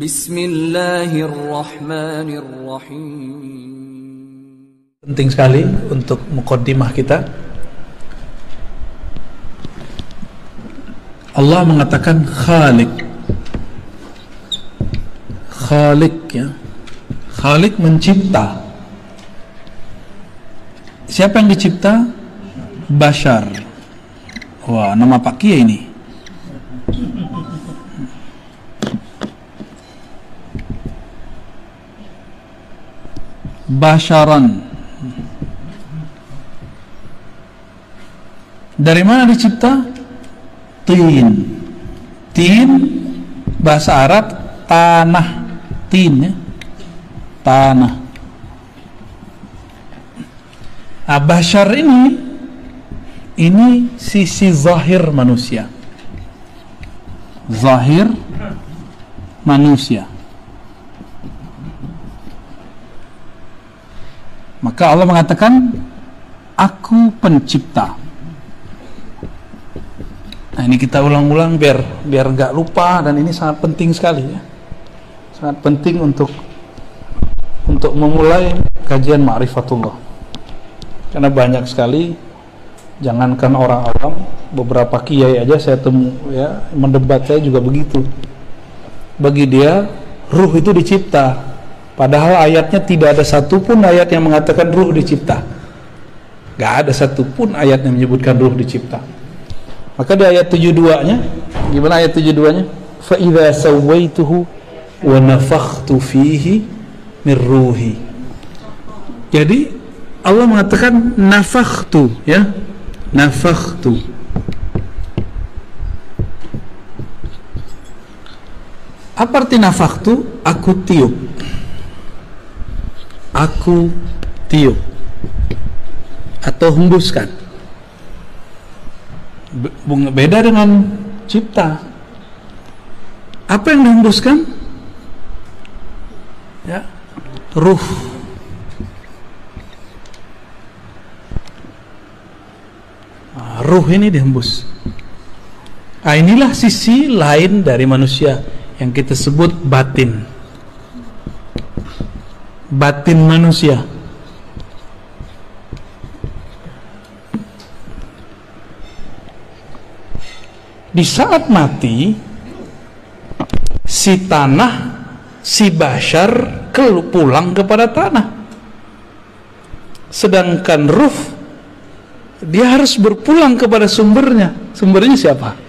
Bismillahirrahmanirrahim. Penting sekali untuk muqaddimah kita. Allah mengatakan Khaliq. Khaliq, ya. Khaliq mencipta. Siapa yang dicipta? Bashar. Wah, nama Pak Kiai ini. Basharan. Dari mana dicipta? Tin. Tin bahasa Arab tanah. Tin, ya. Tanah. Bashar ini sisi zahir manusia. Zahir manusia. Maka Allah mengatakan, aku pencipta. Nah, ini kita ulang-ulang biar nggak lupa, dan ini sangat penting sekali, ya. Sangat penting untuk memulai kajian ma'rifatullah. Karena banyak sekali, jangankan orang awam, beberapa kiai aja saya temu, ya, mendebat saya juga begitu. Bagi dia, ruh itu dicipta. Padahal ayatnya tidak ada satupun ayat yang mengatakan ruh dicipta. Gak ada satupun ayat yang menyebutkan ruh dicipta. Maka di ayat 72-nya, gimana ayat 72-nya? Fa idza sawaituhu wa nafakhtu fihi min ruhi. Jadi Allah mengatakan nafakhtu, ya. Nafakhtu. Apa arti nafakhtu? Aku tiup. Aku tiup atau hembuskan. Beda dengan cipta. Apa yang dihembuskan? Ya, ruh. Ruh ini dihembus. Inilah sisi lain dari manusia yang kita sebut batin. Batin manusia. Di saat mati, si tanah, si bashar pulang kepada tanah. Sedangkan ruh, dia harus berpulang kepada sumbernya. Sumbernya siapa?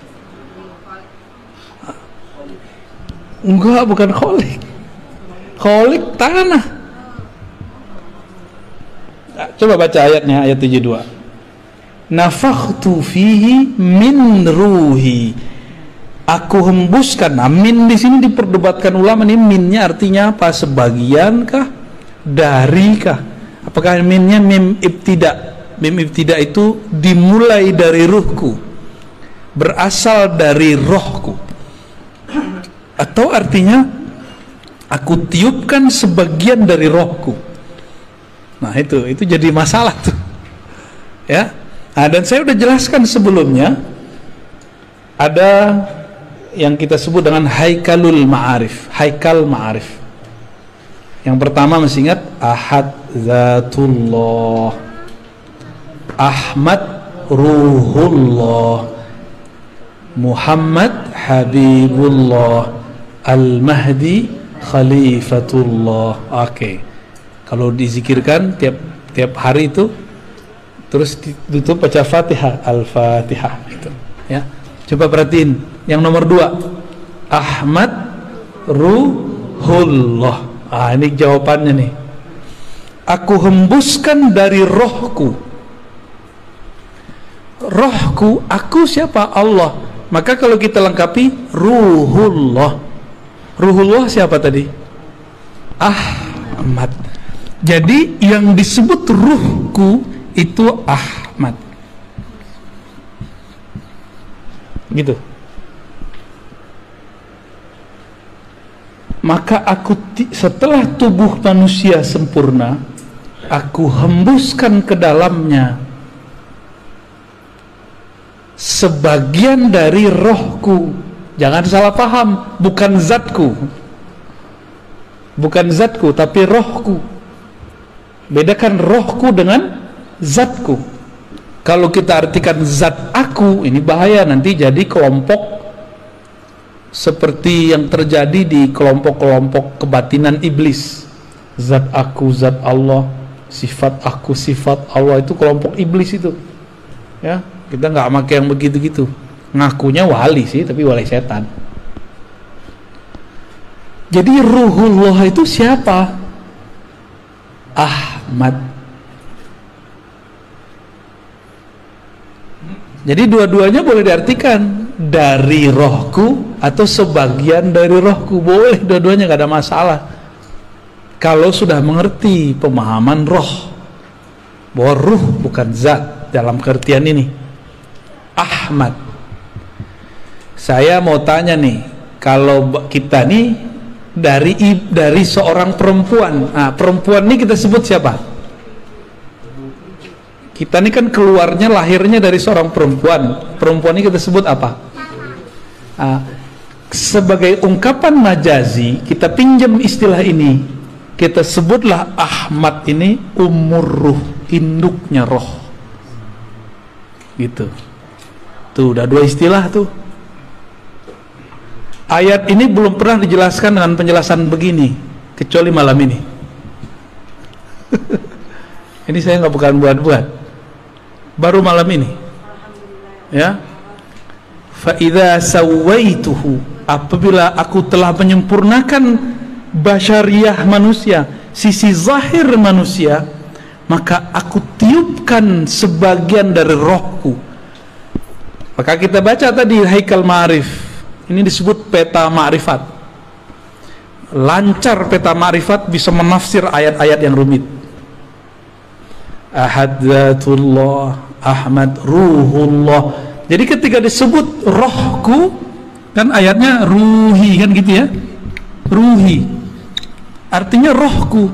Enggak, bukan Khaliq. Khaliq tanah. Coba baca ayatnya, ayat 72. Nafakhtu fihi min ruhi. Aku hembuskan. Nah, min di sini diperdebatkan ulama, ini minnya artinya apa? Sebagian kah? Dari kah? Apakah minnya mim ibtida? Mim ibtida itu dimulai dari ruhku, berasal dari rohku. Atau artinya aku tiupkan sebagian dari rohku. Nah, itu jadi masalah tuh, ya. Nah, dan saya udah jelaskan sebelumnya, ada yang kita sebut dengan haikalul ma'arif, haikal ma'arif. Yang pertama masih ingat, Ahad Zatullah, Ahmad Ruhullah, Muhammad Habibullah, Al-Mahdi Khalifatullah. Oke. Kalau dizikirkan tiap hari itu, terus ditutup baca Fatihah, Al-Fatihah gitu, ya. Coba perhatiin yang nomor 2, Ahmad Ruhullah. Ini jawabannya nih. Aku hembuskan dari rohku. Rohku, aku siapa? Allah. Maka kalau kita lengkapi, Ruhullah. Ruhullah siapa tadi? Ahmad. Jadi yang disebut ruhku itu Ahmad. Gitu. Maka aku setelah tubuh manusia sempurna, aku hembuskan ke dalamnya sebagian dari rohku. Jangan salah paham, bukan zatku. bukan zatku tapi rohku. Bedakan rohku dengan zatku. Kalau kita artikan zat aku, ini bahaya, nanti jadi kelompok seperti yang terjadi di kelompok-kelompok kebatinan iblis. Zat aku, zat Allah, sifat aku, sifat Allah, itu kelompok iblis itu. Ya, kita nggak pakai yang begitu-gitu. Ngakunya wali sih, tapi wali setan. Jadi ruhullah itu siapa? Ahmad. Jadi dua-duanya boleh diartikan dari rohku atau sebagian dari rohku, boleh dua-duanya, gak ada masalah. Kalau sudah mengerti pemahaman roh, bahwa ruh bukan zat dalam pengertian ini. Ahmad. Saya mau tanya nih, kalau kita nih dari seorang perempuan, nah, perempuan ini kita sebut siapa? Kita ini kan keluarnya, lahirnya dari seorang perempuan. Perempuan ini kita sebut apa? Nah, sebagai ungkapan majazi, kita pinjam istilah ini, kita sebutlah Ahmad ini umur ruh, induknya roh, gitu. Tuh udah dua istilah tuh. Ayat ini belum pernah dijelaskan dengan penjelasan begini, kecuali malam ini. Ini saya nggak bukan buat-buat, baru malam ini. Ya, fa idza sawaituhu, apabila aku telah menyempurnakan basyariah manusia, sisi zahir manusia, maka aku tiupkan sebagian dari rohku. Maka kita baca tadi Haikal Ma'arif. Ini disebut peta ma'rifat. Lancar peta ma'rifat bisa menafsir ayat-ayat yang rumit. Ahad Zatullah, Ahmad Ruhullah. Jadi ketika disebut rohku, kan ayatnya ruhi, kan gitu ya. Ruhi artinya rohku.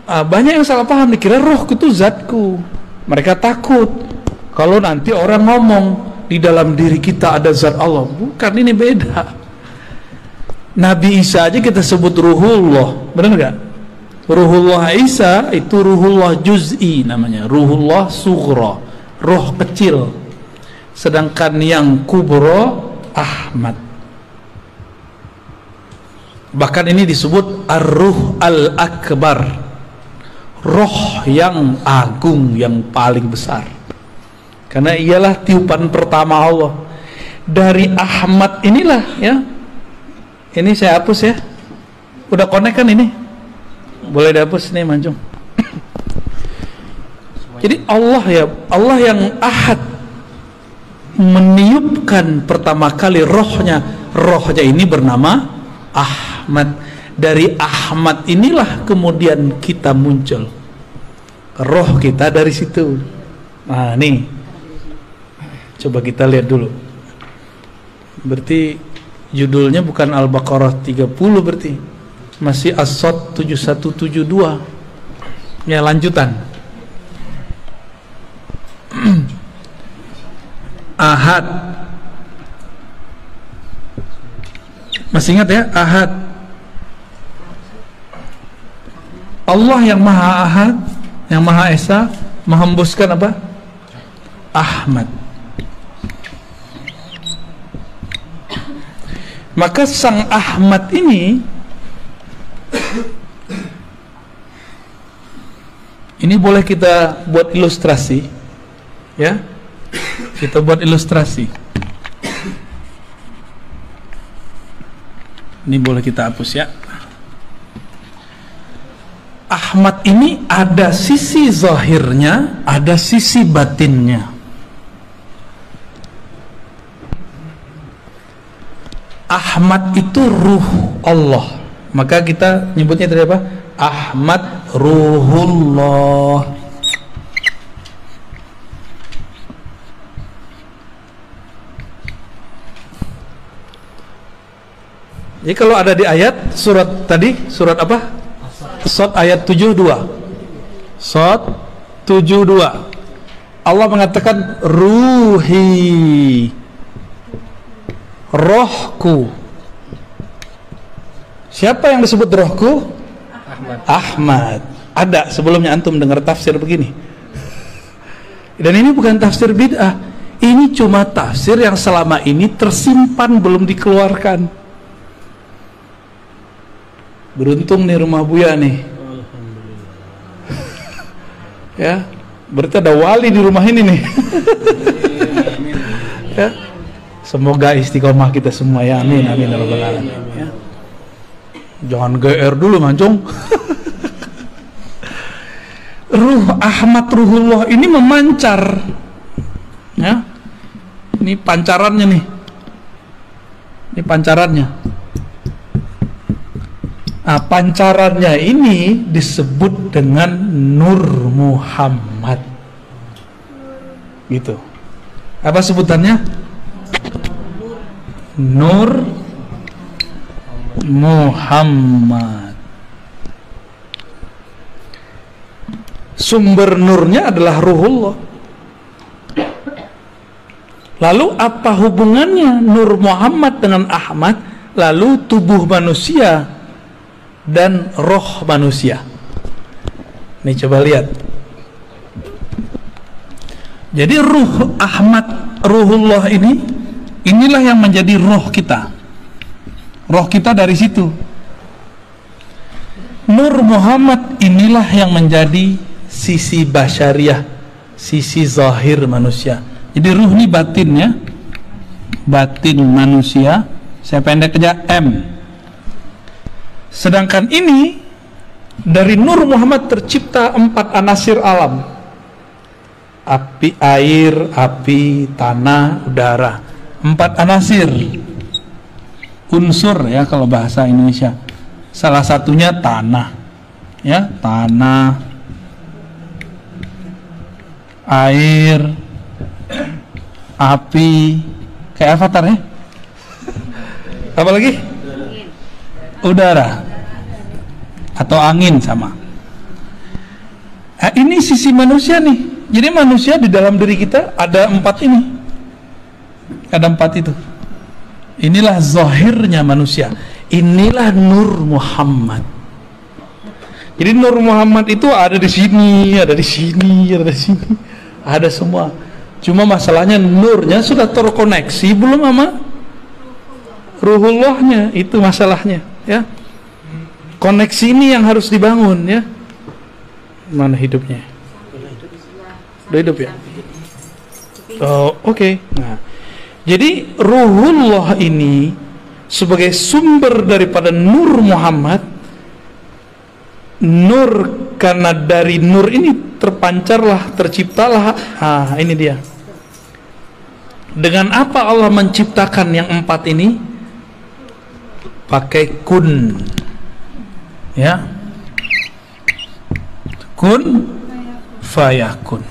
Banyak yang salah paham, dikira rohku itu zatku. Mereka takut kalau nanti orang ngomong di dalam diri kita ada zat Allah. Bukan, ini beda. Nabi Isa aja kita sebut ruhullah, benar nggak? Ruhullah Isa itu ruhullah juz'i namanya, ruhullah sughra, roh kecil. Sedangkan yang kubro Ahmad. Bahkan ini disebut ar-ruh al-akbar, roh yang agung, yang paling besar, karena ialah tiupan pertama Allah. Dari Ahmad inilah ya, ini saya hapus ya, udah connect kan ini, boleh dihapus nih Manjung. Jadi Allah ya, Allah yang ahad meniupkan pertama kali rohnya. Rohnya ini bernama Ahmad. Dari Ahmad inilah kemudian kita muncul, roh kita dari situ. Nah nih, coba kita lihat dulu. Berarti judulnya bukan Al-Baqarah 30, berarti masih As-Sod 7172. Ya, lanjutan. Ahad. Masih ingat ya, Ahad. Allah yang Maha Ahad, yang Maha Esa, menghembuskan apa? Ahmad. Maka sang Ahmad ini boleh kita buat ilustrasi, ya. Kita buat ilustrasi. Ini boleh kita hapus ya. Ahmad ini ada sisi zahirnya, ada sisi batinnya. Ahmad itu ruh Allah. Maka kita nyebutnya tadi apa? Ahmad Ruhullah. Jadi kalau ada di ayat surat tadi, surat apa? Sod ayat 72. Sod 72. Allah mengatakan ruhi. rohku. Siapa yang disebut rohku? Ahmad. Ada sebelumnya antum dengar tafsir begini. Dan ini bukan tafsir bid'ah. Ini cuma tafsir yang selama ini tersimpan belum dikeluarkan. Beruntung nih rumah Buya nih. Ya, berarti ada wali di rumah ini nih. Ya. Semoga istiqomah kita semua ya. Amin amin ya rabbal alamin. Ya. Jangan GR dulu mancung. Ruh Ahmad Ruhullah ini memancar. Ya. Ini pancarannya nih. Ini pancarannya. Nah, pancarannya ini disebut dengan Nur Muhammad. Gitu. Apa sebutannya? Nur Muhammad. Sumber nurnya adalah Ruhullah. Lalu apa hubungannya Nur Muhammad dengan Ahmad? Lalu tubuh manusia dan roh manusia. Nih coba lihat. Jadi ruh Ahmad Ruhullah ini, inilah yang menjadi roh kita. Roh kita dari situ. Nur Muhammad inilah yang menjadi sisi basyariah, sisi zahir manusia. Jadi ruh ini batin ya, batin manusia. Saya pendek aja M. Sedangkan ini dari Nur Muhammad tercipta 4 anasir alam: api, air, api, tanah, udara. 4 anasir unsur ya kalau bahasa Indonesia. Salah satunya tanah, ya tanah, air, api, kayak avatar ya. Apa lagi? Udara atau angin sama. Nah, ini sisi manusia nih. Jadi manusia di dalam diri kita ada 4 ini. Ada 4 itu. Inilah zahirnya manusia. Inilah Nur Muhammad. Jadi Nur Muhammad itu ada di sini, ada di sini, ada di sini, ada semua. Cuma masalahnya nurnya sudah terkoneksi belum sama Ruhullahnya, itu masalahnya, ya. Koneksi ini yang harus dibangun, ya. Mana hidupnya? Udah hidup ya? Oh, oke. Nah, jadi Ruhullah ini sebagai sumber daripada Nur Muhammad. Nur, karena dari nur ini terpancarlah, terciptalah. Ini dia. Dengan apa Allah menciptakan yang 4 ini? Pakai kun, ya, kun fayakun.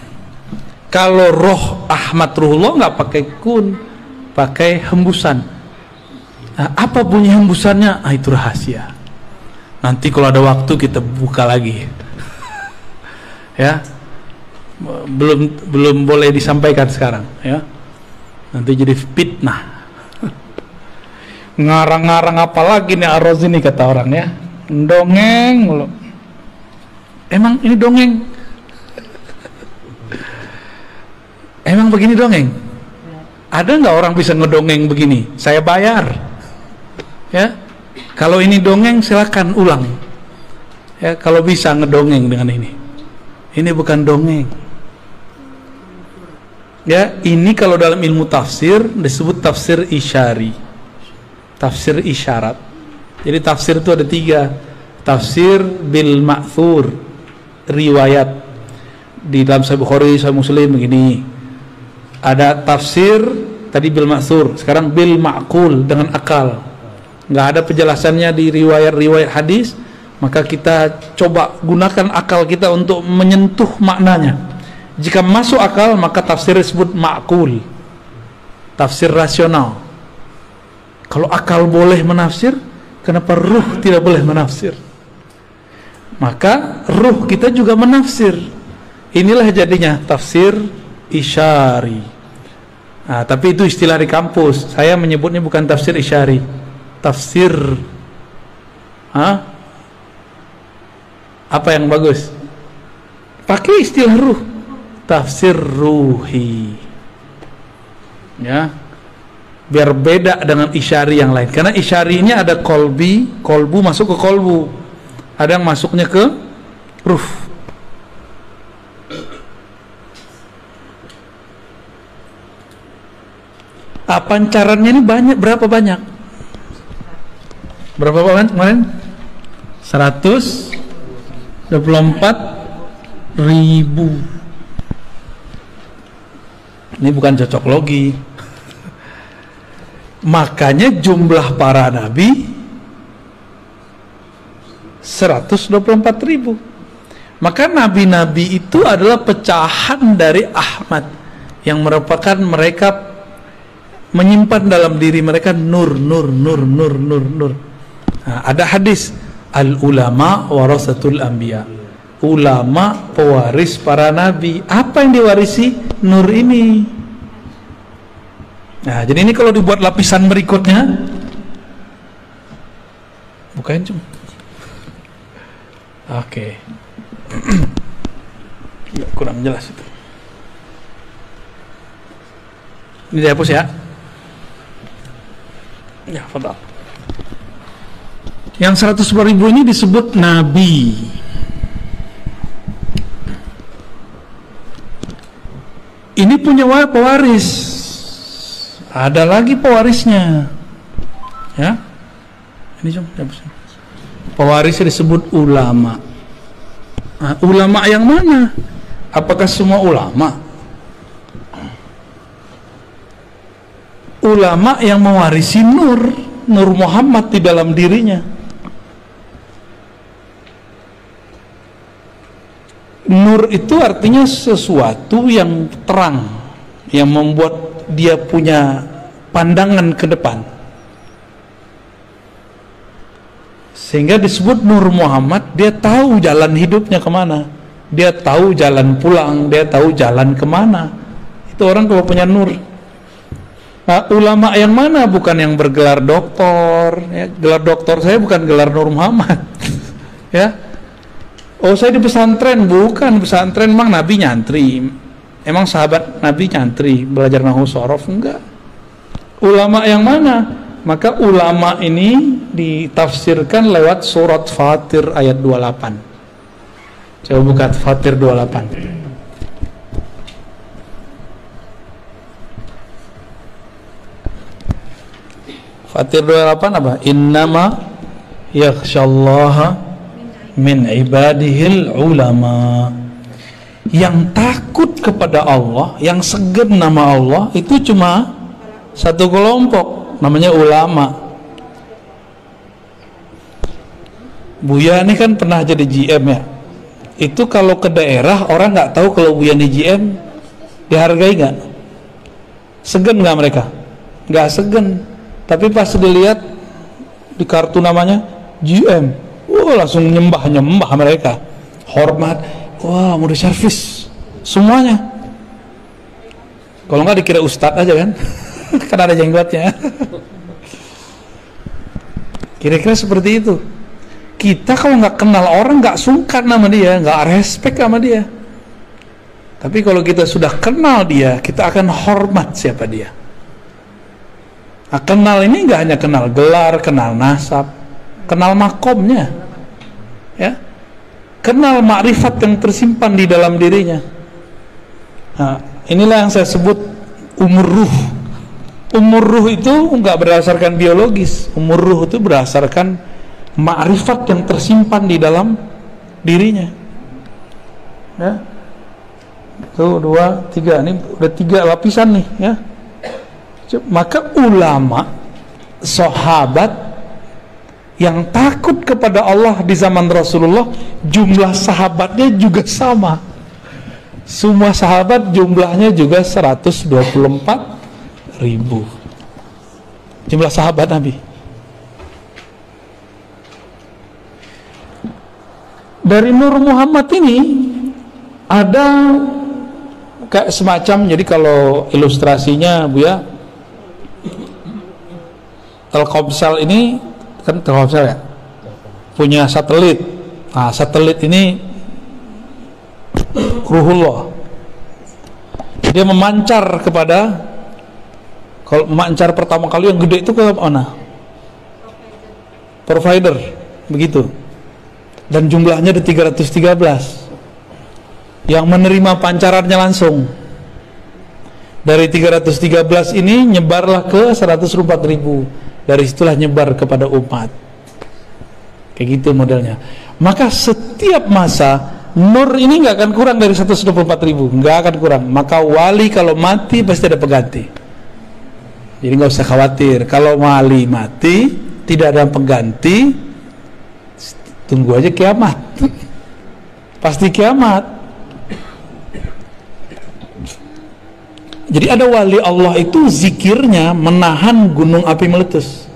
Kalau roh Ahmad Ruhullah nggak pakai kun, pakai hembusan. Nah, apa bunyi hembusannya? Itu rahasia. Nanti kalau ada waktu kita buka lagi. Ya, belum boleh disampaikan sekarang. Ya, nanti jadi fitnah. Ngarang-ngarang apa lagi nih Ar-Razi nih kata orang ya. Dongeng mulu. Emang ini dongeng? Emang begini dongeng? Ada nggak orang bisa ngedongeng begini? Saya bayar. Ya. Kalau ini dongeng silakan ulang. Ya, kalau bisa ngedongeng dengan ini. Ini bukan dongeng. Ya, ini kalau dalam ilmu tafsir disebut tafsir isyari. Tafsir isyarat. Jadi tafsir itu ada 3. Tafsir bil ma'thur, riwayat. Di dalam Sahih Bukhari, Sahih Muslim begini. Ada tafsir tadi bil ma'thur, sekarang bil ma'qul, dengan akal. Nggak ada penjelasannya di riwayat-riwayat hadis, maka kita coba gunakan akal kita untuk menyentuh maknanya. Jika masuk akal, maka tafsir disebut ma'qul, tafsir rasional. Kalau akal boleh menafsir, kenapa ruh tidak boleh menafsir? Maka ruh kita juga menafsir. Inilah jadinya tafsir isyari. Nah, tapi itu istilah di kampus. Saya menyebutnya bukan tafsir isyari, tafsir apa yang bagus? Pakai istilah ruh, tafsir ruhi, ya, biar beda dengan isyari yang lain. Karena isyari ini ada kolbu masuk ke kolbu, ada yang masuknya ke ruh. Pancarannya ini banyak, berapa banyak? Berapa banyak kemarin? 124.000. Ini bukan cocok logi. Makanya jumlah para nabi 124.000. Maka nabi-nabi itu adalah pecahan dari Ahmad, yang merupakan mereka menyimpan dalam diri mereka nur. Nah, ada hadis, al ulama warasatul anbiya, ulama pewaris para nabi. Apa yang diwarisi? Nur ini. Nah, jadi ini kalau dibuat lapisan berikutnya, bukain cuma. Oke. Kurang jelas itu. Ini dihapus ya. Ya, fadal. Yang 110.000 ini disebut nabi. Ini punya pewaris. Ada lagi pewarisnya. Ya. Ini cuma pewarisnya disebut ulama. Nah, ulama yang mana? Apakah semua ulama? Ulama yang mewarisi nur Muhammad di dalam dirinya. Nur itu artinya sesuatu yang terang, yang membuat dia punya pandangan ke depan, sehingga disebut Nur Muhammad. Dia tahu jalan hidupnya kemana, dia tahu jalan pulang, dia tahu jalan kemana. Itu orang kalau punya nur. Nah, ulama yang mana? Bukan yang bergelar doktor, ya. Gelar doktor saya bukan gelar Nur Muhammad. Ya. Oh, saya di pesantren, bukan pesantren. Emang Nabi nyantri? Emang sahabat Nabi nyantri belajar nahwu shorof? Enggak. Ulama yang mana? Maka ulama ini ditafsirkan lewat surat Fatir ayat 28. Coba buka Fatir 28. Fatir 28 apa? Innama yakhsyallaha min ibadihil ulama. Yang takut kepada Allah, yang segan nama Allah, itu cuma satu kelompok, namanya ulama. Buya ini kan pernah jadi GM ya. Itu kalau ke daerah orang nggak tahu kalau Buya ini GM, dihargai nggak? Segan nggak mereka? Nggak segan. Tapi pas dilihat di kartu namanya GM, langsung nyembah mereka, hormat, mau di servis semuanya. Kalau nggak dikira ustadz aja kan, kan ada jenggotnya. Kira-kira seperti itu. Kita kalau nggak kenal orang nggak sungkan sama dia, nggak respect sama dia. Tapi kalau kita sudah kenal dia, kita akan hormat siapa dia. Nah, kenal ini nggak hanya kenal gelar, kenal nasab, kenal makomnya, ya, kenal makrifat yang tersimpan di dalam dirinya. Nah, inilah yang saya sebut umur ruh. Umur ruh itu nggak berdasarkan biologis. Umur ruh itu berdasarkan makrifat yang tersimpan di dalam dirinya. Ya, tuh 2, 3, ini udah 3 lapisan nih, ya. Maka ulama, sahabat yang takut kepada Allah di zaman Rasulullah, jumlah sahabatnya juga sama. Semua sahabat jumlahnya juga 124.000. Jumlah sahabat Nabi. Dari Nur Muhammad ini ada kayak semacam, jadi kalau ilustrasinya Bu ya, Telkomsel ini kan Telkomsel ya, punya satelit. Nah, satelit ini ruhullah, dia memancar kepada, kalau memancar pertama kali yang gede itu ke mana? Provider, begitu. Dan jumlahnya ada 313 yang menerima pancarannya langsung. Dari 313 ini nyebarlah ke 104.000. Dari situlah nyebar kepada umat. Kayak gitu modelnya. Maka setiap masa nur ini nggak akan kurang dari 124.000, nggak akan kurang. Maka wali kalau mati pasti ada pengganti. Jadi nggak usah khawatir. Kalau wali mati tidak ada pengganti, tunggu aja kiamat. Pasti kiamat. Jadi ada wali Allah itu zikirnya menahan gunung api meletus.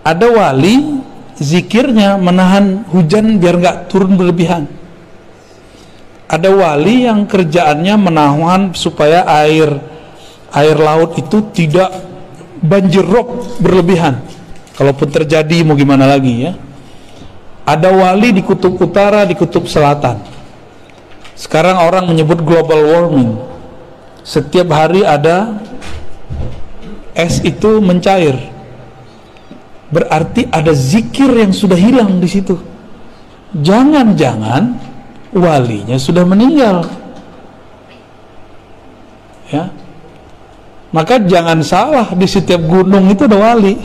Ada wali zikirnya menahan hujan biar nggak turun berlebihan. Ada wali yang kerjaannya menahan supaya air laut itu tidak banjir rob berlebihan. Kalaupun terjadi mau gimana lagi ya. Ada wali di kutub utara, di kutub selatan. Sekarang orang menyebut global warming. Setiap hari ada es itu mencair. Berarti ada zikir yang sudah hilang di situ. Jangan-jangan walinya sudah meninggal. Ya. Maka jangan salah, di setiap gunung itu ada wali.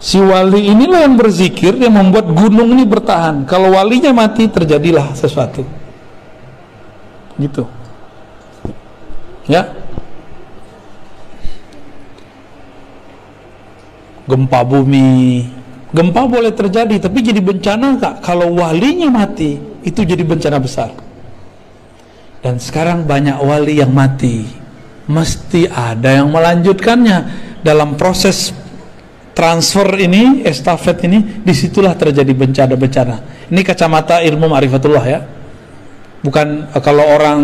Si wali inilah yang berzikir yang membuat gunung ini bertahan. Kalau walinya mati terjadilah sesuatu. Gitu. Ya. Gempa bumi. Gempa boleh terjadi, tapi jadi bencana enggak? Kalau walinya mati, itu jadi bencana besar. Dan sekarang banyak wali yang mati. Mesti ada yang melanjutkannya. Dalam proses transfer ini, estafet ini, disitulah terjadi bencana-bencana. Ini kacamata ilmu ma'rifatullah ya. Bukan kalau orang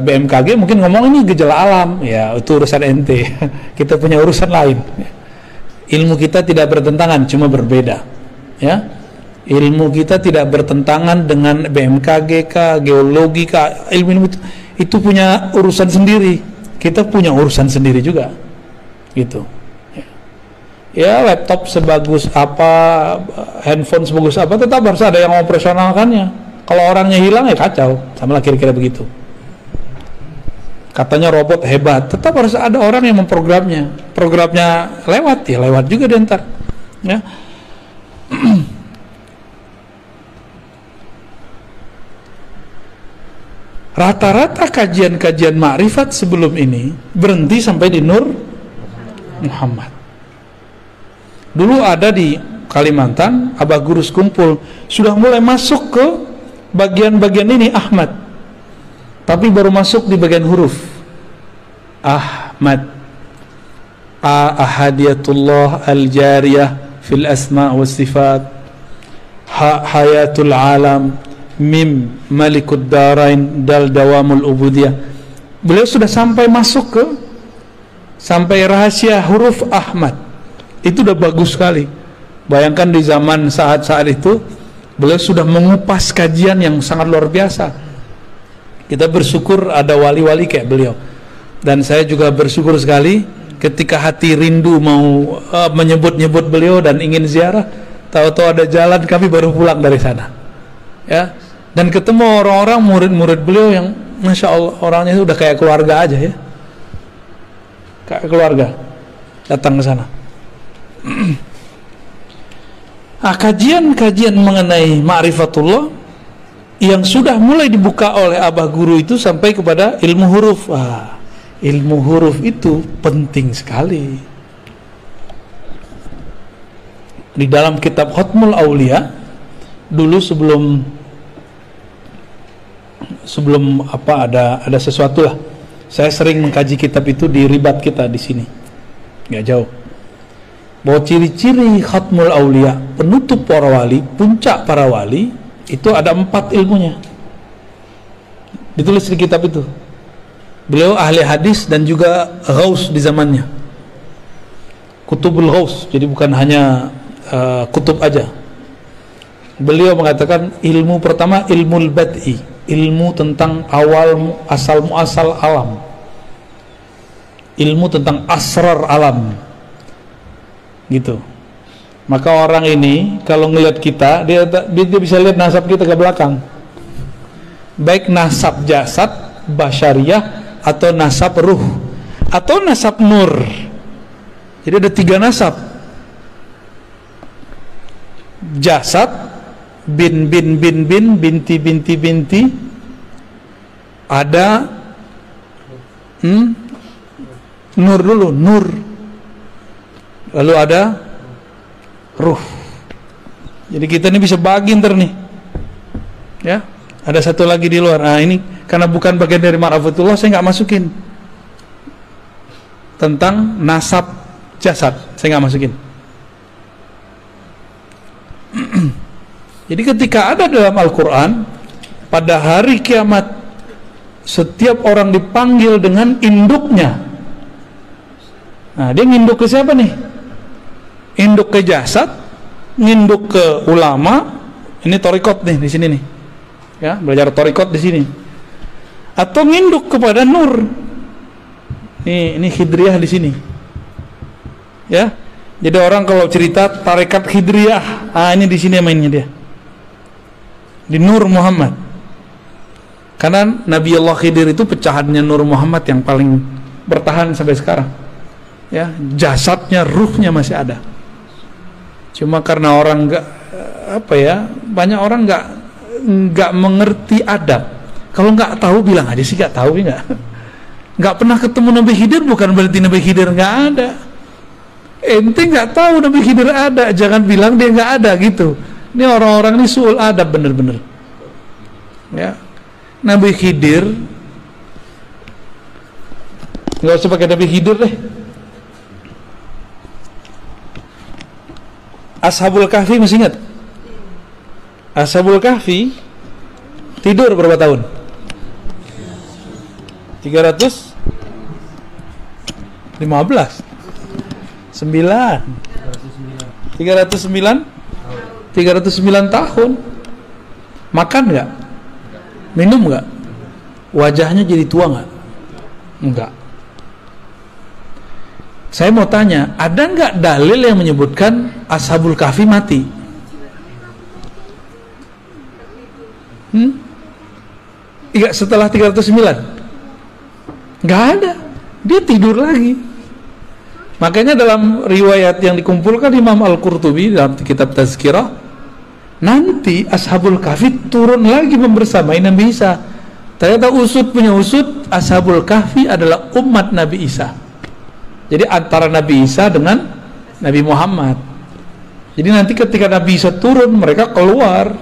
BMKG mungkin ngomong ini gejala alam, ya itu urusan ente. Kita punya urusan lain. Ilmu kita tidak bertentangan, cuma berbeda. Ya, ilmu kita tidak bertentangan dengan BMKG kah, geologi kah, ilmu itu punya urusan sendiri. Kita punya urusan sendiri juga, gitu. Ya, laptop sebagus apa, handphone sebagus apa, tetap harus ada yang operasionalkannya. Kalau orangnya hilang ya kacau, sama lah kira-kira begitu. Katanya robot hebat, tetap harus ada orang yang memprogramnya. Programnya lewat, ya lewat juga dia ntar. Ya. Rata-rata kajian-kajian ma'rifat sebelum ini berhenti sampai di Nur Muhammad. Dulu ada di Kalimantan, Abah Gurus kumpul, sudah mulai masuk ke bagian-bagian ini Ahmad, tapi baru masuk di bagian huruf. Ahmad, ahadiyatullah al-jariyah fil asma wa sifat, hayatul alam, mim malikud darain, dal dawamul ubudiyah. Beliau sudah sampai masuk ke sampai rahasia huruf Ahmad. Itu udah bagus sekali. Bayangkan di zaman saat-saat itu beliau sudah mengupas kajian yang sangat luar biasa. Kita bersyukur ada wali-wali kayak beliau. Dan saya juga bersyukur sekali ketika hati rindu mau menyebut-nyebut beliau dan ingin ziarah, tahu-tahu ada jalan, kami baru pulang dari sana. Ya. Dan ketemu orang-orang murid-murid beliau yang Masya Allah orangnya itu udah kayak keluarga aja ya. Kayak keluarga datang ke sana. Nah, kajian-kajian mengenai ma'rifatullah yang sudah mulai dibuka oleh Abah Guru itu sampai kepada ilmu huruf. Ilmu huruf itu penting sekali. Di dalam kitab Khatmul Aulia dulu sebelum apa ada sesuatu lah. Saya sering mengkaji kitab itu di ribat kita di sini. Nggak jauh. Bahwa ciri-ciri Khatmul Aulia, penutup para wali, puncak para wali, Itu ada 4 ilmunya, ditulis di kitab itu. Beliau ahli hadis dan juga ghaus di zamannya, kutubul ghaus, jadi bukan hanya kutub aja. Beliau mengatakan ilmu pertama ilmul bad'i, ilmu tentang awal asal muasal alam, ilmu tentang asrar alam gitu. Maka orang ini kalau ngelihat kita, dia bisa lihat nasab kita ke belakang, baik nasab jasad basyariah atau nasab ruh atau nasab nur. Jadi ada 3 nasab: jasad, bin binti binti, ada nur dulu, nur, lalu ada ruh. Jadi kita ini bisa bagi ntar nih, ya. Ada satu lagi di luar. Nah ini karena bukan bagian dari ma'rifatullah, saya nggak masukin tentang nasab jasad, saya nggak masukin. Jadi ketika ada dalam Al-Quran, pada hari kiamat setiap orang dipanggil dengan induknya. Nah, dia nginduk ke siapa nih? Induk ke jasad, nginduk ke ulama. Ini torikot nih di sini nih, ya, belajar torikot di sini. Atau nginduk kepada nur. Ini Khidriyah di sini, ya. Jadi orang kalau cerita tarekat Khidriyah, ini di sini mainnya dia, di Nur Muhammad. Karena Nabi Allah Khidir itu pecahannya Nur Muhammad yang paling bertahan sampai sekarang, ya. Jasadnya, ruhnya masih ada. Cuma karena orang banyak orang nggak mengerti adab. Kalau nggak tahu bilang aja sih nggak tahu, nggak pernah ketemu Nabi Khidir bukan berarti Nabi Khidir nggak ada. Ente nggak tahu Nabi Khidir ada, jangan bilang dia nggak ada gitu. Ini orang-orang ini suul adab bener-bener, ya. Nabi Khidir nggak usah pakai Nabi Khidir deh. Ashabul Kahfi masih ingat? Ashabul Kahfi tidur berapa tahun? 315 309 tahun. Makan nggak? Minum nggak? Wajahnya jadi tua nggak? Enggak. Saya mau tanya, ada nggak dalil yang menyebutkan Ashabul Kahfi mati? Iya, setelah 309? Nggak ada. Dia tidur lagi. Makanya dalam riwayat yang dikumpulkan Imam Al-Qurtubi dalam kitab Tazkirah, nanti Ashabul Kahfi turun lagi membersamai Nabi Isa. Ternyata usut punya usut, Ashabul Kahfi adalah umat Nabi Isa. Jadi antara Nabi Isa dengan Nabi Muhammad. Jadi nanti ketika Nabi Isa turun, mereka keluar.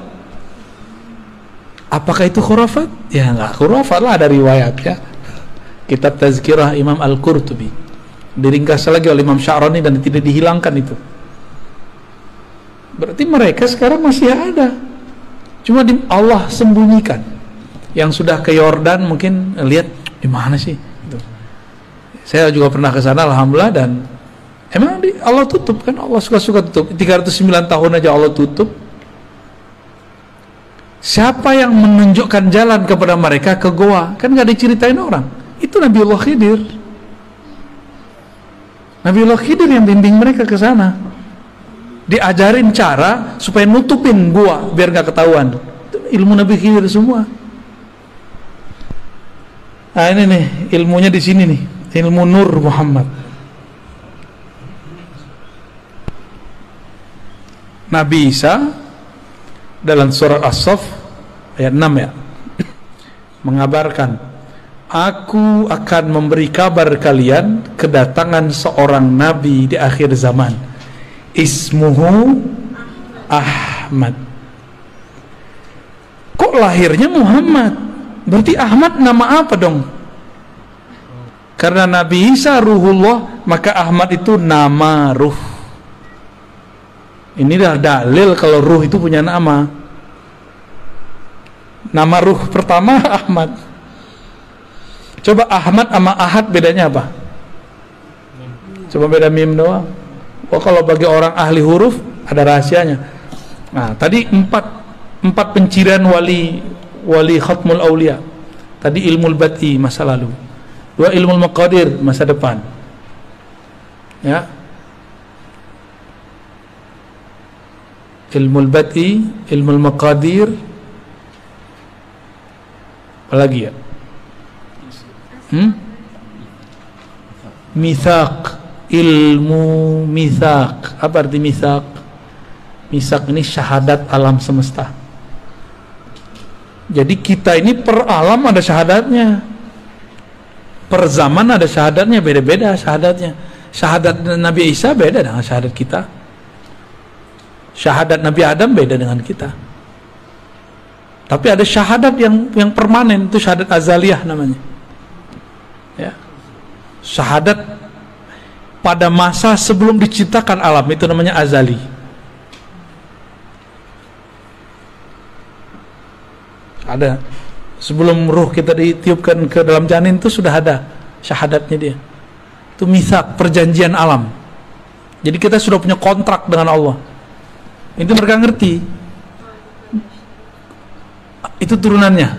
Apakah itu khurafat? Ya nggak khurafat lah, ada riwayatnya. Kitab Tazkirah Imam Al-Qurtubi, diringkas lagi oleh Imam Sya'rani dan tidak dihilangkan itu. Berarti mereka sekarang masih ada, cuma Allah sembunyikan. Yang sudah ke Yordan mungkin lihat di mana sih gitu. Saya juga pernah ke sana alhamdulillah, dan emang Allah tutup kan, Allah suka-suka tutup. 309 tahun aja Allah tutup. Siapa yang menunjukkan jalan kepada mereka ke goa? Kan nggak diceritain orang. Itu Nabi Allah Khidir. Nabi Allah Khidir yang bimbing mereka ke sana. Diajarin cara supaya nutupin gua biar nggak ketahuan. Itu ilmu Nabi Khidir semua. Nah ini nih ilmunya di sini nih, ilmu Nur Muhammad. Nabi Isa dalam surat As-Saff ayat 6 ya, mengabarkan, aku akan memberi kabar kalian kedatangan seorang nabi di akhir zaman, ismuhu Ahmad. Kok lahirnya Muhammad? Berarti Ahmad nama apa dong? Karena Nabi Isa ruhullah, maka Ahmad itu nama ruh. Inilah dalil kalau ruh itu punya nama. Nama ruh pertama Ahmad. Coba Ahmad sama Ahad bedanya apa? Coba beda mim doang. Oh, kalau bagi orang ahli huruf ada rahasianya. Nah, tadi empat pencirian wali khatmul aulia. Tadi ilmul bati masa lalu. 2 ilmul maqadir masa depan. Ya. Ilmul bati, ilmul maqadir, apalagi ya? Mitsaq, ilmu mitsaq. Apa arti mitsaq? Mitsaq ini syahadat alam semesta. Jadi kita ini per alam ada syahadatnya, per zaman ada syahadatnya, beda-beda syahadatnya. Syahadat Nabi Isa beda dengan syahadat kita. Syahadat Nabi Adam beda dengan kita. Tapi ada syahadat yang permanen, itu syahadat azaliyah namanya. Ya. Syahadat pada masa sebelum diciptakan alam, itu namanya azali. Ada sebelum ruh kita ditiupkan ke dalam janin itu sudah ada syahadatnya dia. Itu mitsaq, perjanjian alam. Jadi kita sudah punya kontrak dengan Allah. Itu mereka ngerti. Itu turunannya.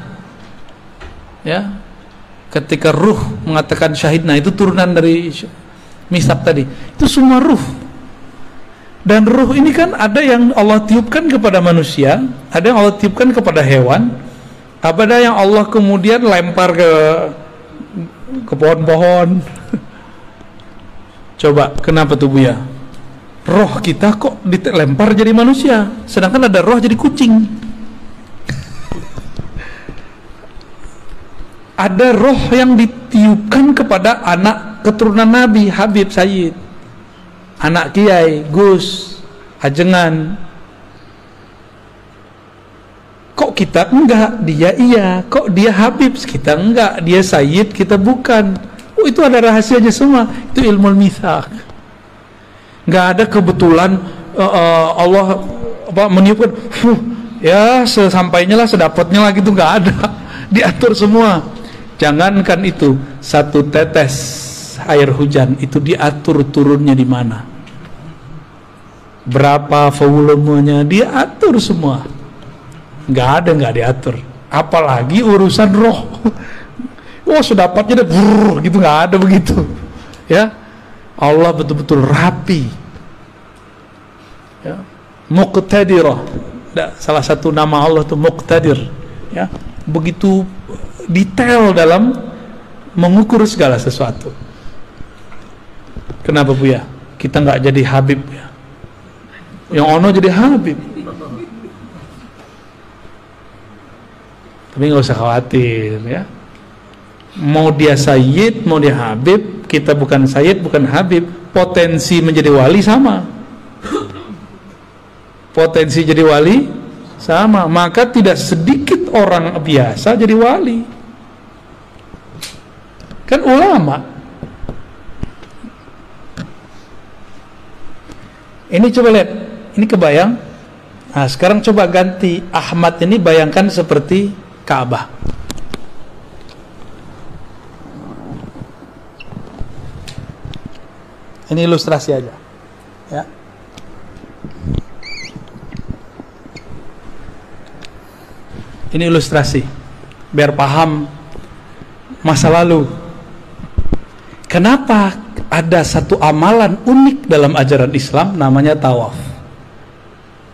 Ya. Ketika ruh mengatakan syahidna, itu turunan dari mitsaq tadi. Itu semua ruh. Dan ruh ini kan ada yang Allah tiupkan kepada manusia, ada yang Allah tiupkan kepada hewan, ada yang Allah kemudian lempar ke pohon-pohon. Coba, kenapa tuh Buya? Roh kita kok dilempar jadi manusia, sedangkan ada roh jadi kucing. Ada roh yang ditiupkan kepada anak keturunan Nabi, Habib Sayyid, anak Kiai, Gus, Ajengan. Kok kita enggak? Dia iya. Kok dia Habib? Kita enggak. Dia Sayyid, kita bukan. Oh, itu ada rahasianya semua. Itu ilmu mitsaq. Nggak ada kebetulan Allah meniupkan ya sesampainya lah, sedapatnya lah gitu, nggak ada. Diatur semua. Jangankan itu, satu tetes air hujan itu diatur turunnya di mana, berapa volumenya, diatur semua. Nggak ada nggak diatur. Apalagi urusan roh. Wah, sedapatnya deh gitu, nggak ada begitu. Ya, Allah betul-betul rapi. Ya. Muqtadirah. Salah satu nama Allah itu Muqtadir. Ya, begitu detail dalam mengukur segala sesuatu. Kenapa Buya? Kita nggak jadi Habib ya? Yang ono jadi Habib. Tapi nggak usah khawatir ya. Mau dia Sayyid, mau dia Habib, kita bukan Sayyid, bukan Habib, potensi menjadi wali sama. Potensi jadi wali sama. Maka tidak sedikit orang biasa jadi wali. Kan ulama. Ini coba lihat, ini kebayang. Nah, sekarang coba ganti Ahmad ini, bayangkan seperti Ka'bah. Ini ilustrasi aja, ya. Ini ilustrasi, biar paham masa lalu. Kenapa ada satu amalan unik dalam ajaran Islam namanya tawaf?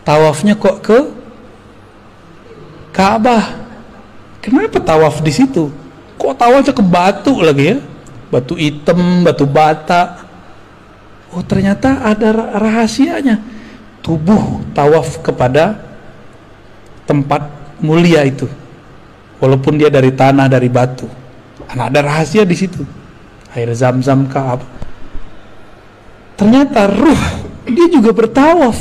Tawafnya kok ke Ka'bah? Kenapa tawaf di situ? Kok tawafnya ke batu lagi ya? Batu hitam, batu bata. Oh, ternyata ada rahasianya. Tubuh tawaf kepada tempat mulia itu, walaupun dia dari tanah, dari batu. Nah, ada rahasia di situ. Air Zam-Zam kah apa? Ternyata ruh dia juga bertawaf.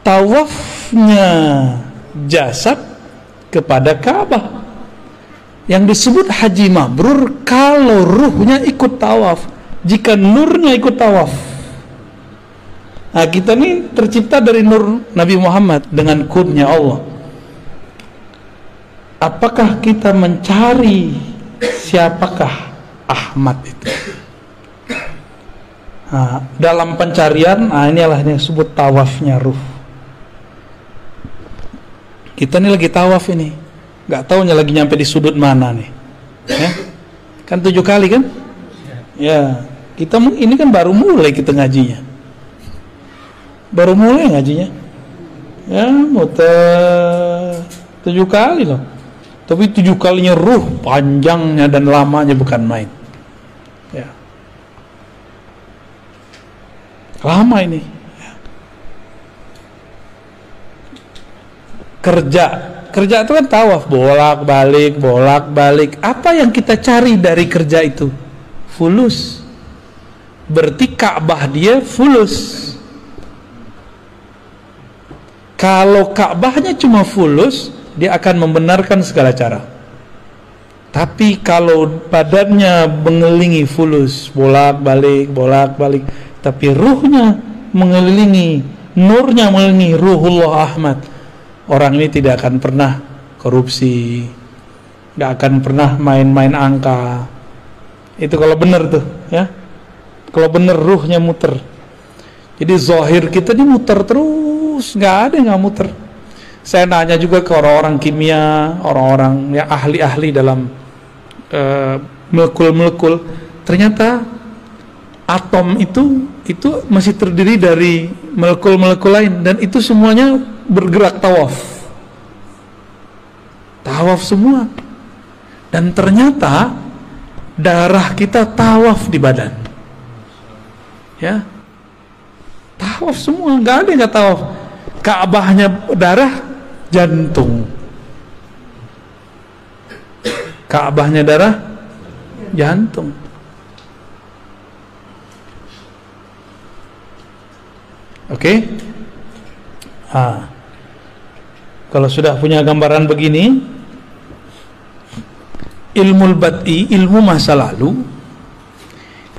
Tawafnya jasad kepada Ka'bah yang disebut haji mabrur kalau ruhnya ikut tawaf, jika nurnya ikut tawaf. Nah, kita ini tercipta dari nur Nabi Muhammad dengan kunnya Allah. apakah kita mencari siapakah Ahmad itu? Nah, dalam pencarian, inilah yang disebut tawafnya ruh. Kita ini lagi tawaf ini, nggak tahunya lagi nyampe di sudut mana nih, ya? Kan 7 kali kan? Ya, kita ini kan baru mulai kita ngajinya, baru mulai ngajinya, ya muter 7 kali loh. Tapi 7 kalinya ruh, panjangnya dan lamanya bukan main, ya. Lama ini. Kerja itu kan tawaf, bolak balik. Apa yang kita cari dari kerja itu? Fulus. Berarti Ka'bah dia fulus. Kalau Ka'bahnya cuma fulus, dia akan membenarkan segala cara. Tapi kalau badannya mengelilingi fulus, bolak balik, tapi ruhnya mengelilingi, nurnya mengelilingi ruhullah Ahmad, orang ini tidak akan pernah korupsi, nggak akan pernah main-main angka. Itu kalau benar tuh, ya. Kalau benar ruhnya muter. Jadi zahir kita ini muter terus, nggak ada yang nggak muter. Saya nanya juga ke orang-orang kimia, orang-orang yang ahli-ahli dalam molekul-molekul, ternyata atom itu masih terdiri dari molekul-molekul lain, dan itu semuanya bergerak tawaf semua. Dan ternyata darah kita tawaf di badan, ya, tawaf semua, nggak ada yang nggak tawaf. Ka'bahnya darah, jantung. Ka'bahnya darah, jantung. Oke? Kalau sudah punya gambaran begini, ilmu bat'i, ilmu masa lalu,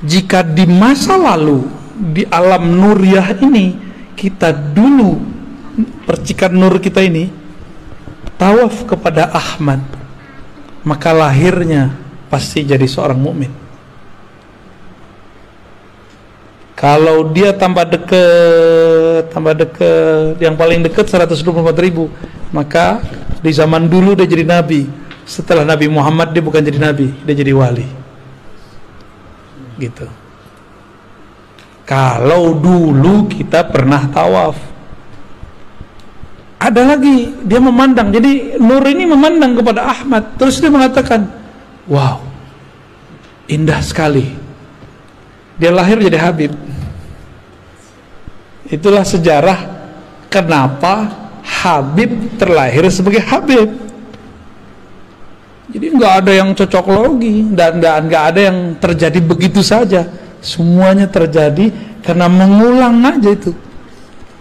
jika di masa lalu di alam nuriyah ini kita dulu percikan nur kita ini tawaf kepada Ahmad, maka lahirnya pasti jadi seorang mukmin. Kalau dia tambah dekat, yang paling dekat 124.000, maka di zaman dulu dia jadi nabi. Setelah Nabi Muhammad dia bukan jadi nabi, dia jadi wali. Gitu. Kalau dulu kita pernah tawaf. Ada lagi, dia memandang. Jadi nur ini memandang kepada Ahmad, terus dia mengatakan, wow, indah sekali. Dia lahir jadi Habib. Itulah sejarah kenapa Habib terlahir sebagai Habib. Jadi nggak ada yang cocok logi, dan nggak ada yang terjadi begitu saja. Semuanya terjadi karena mengulang aja itu.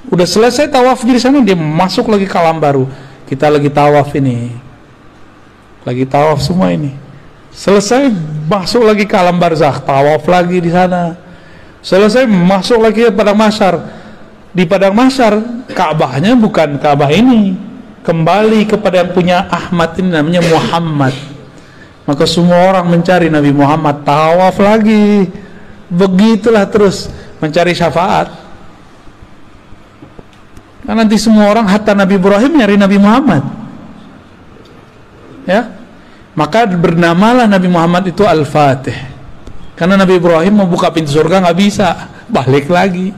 Udah selesai tawaf di sana, dia masuk lagi ke alam baru. Kita lagi tawaf ini, lagi tawaf semua ini. Selesai masuk lagi ke alam barzakh, tawaf lagi di sana. Selesai masuk lagi ke padang mahsyar. Di padang mahsyar Ka'bahnya bukan Ka'bah ini, kembali kepada yang punya Ahmad ini, namanya Muhammad. Maka semua orang mencari Nabi Muhammad, tawaf lagi. Begitulah terus mencari syafaat. Karena nanti semua orang hatta Nabi Ibrahim nyari Nabi Muhammad, ya. Maka bernamalah Nabi Muhammad itu Al-Fatih. Karena Nabi Ibrahim mau buka pintu surga nggak bisa, balik lagi.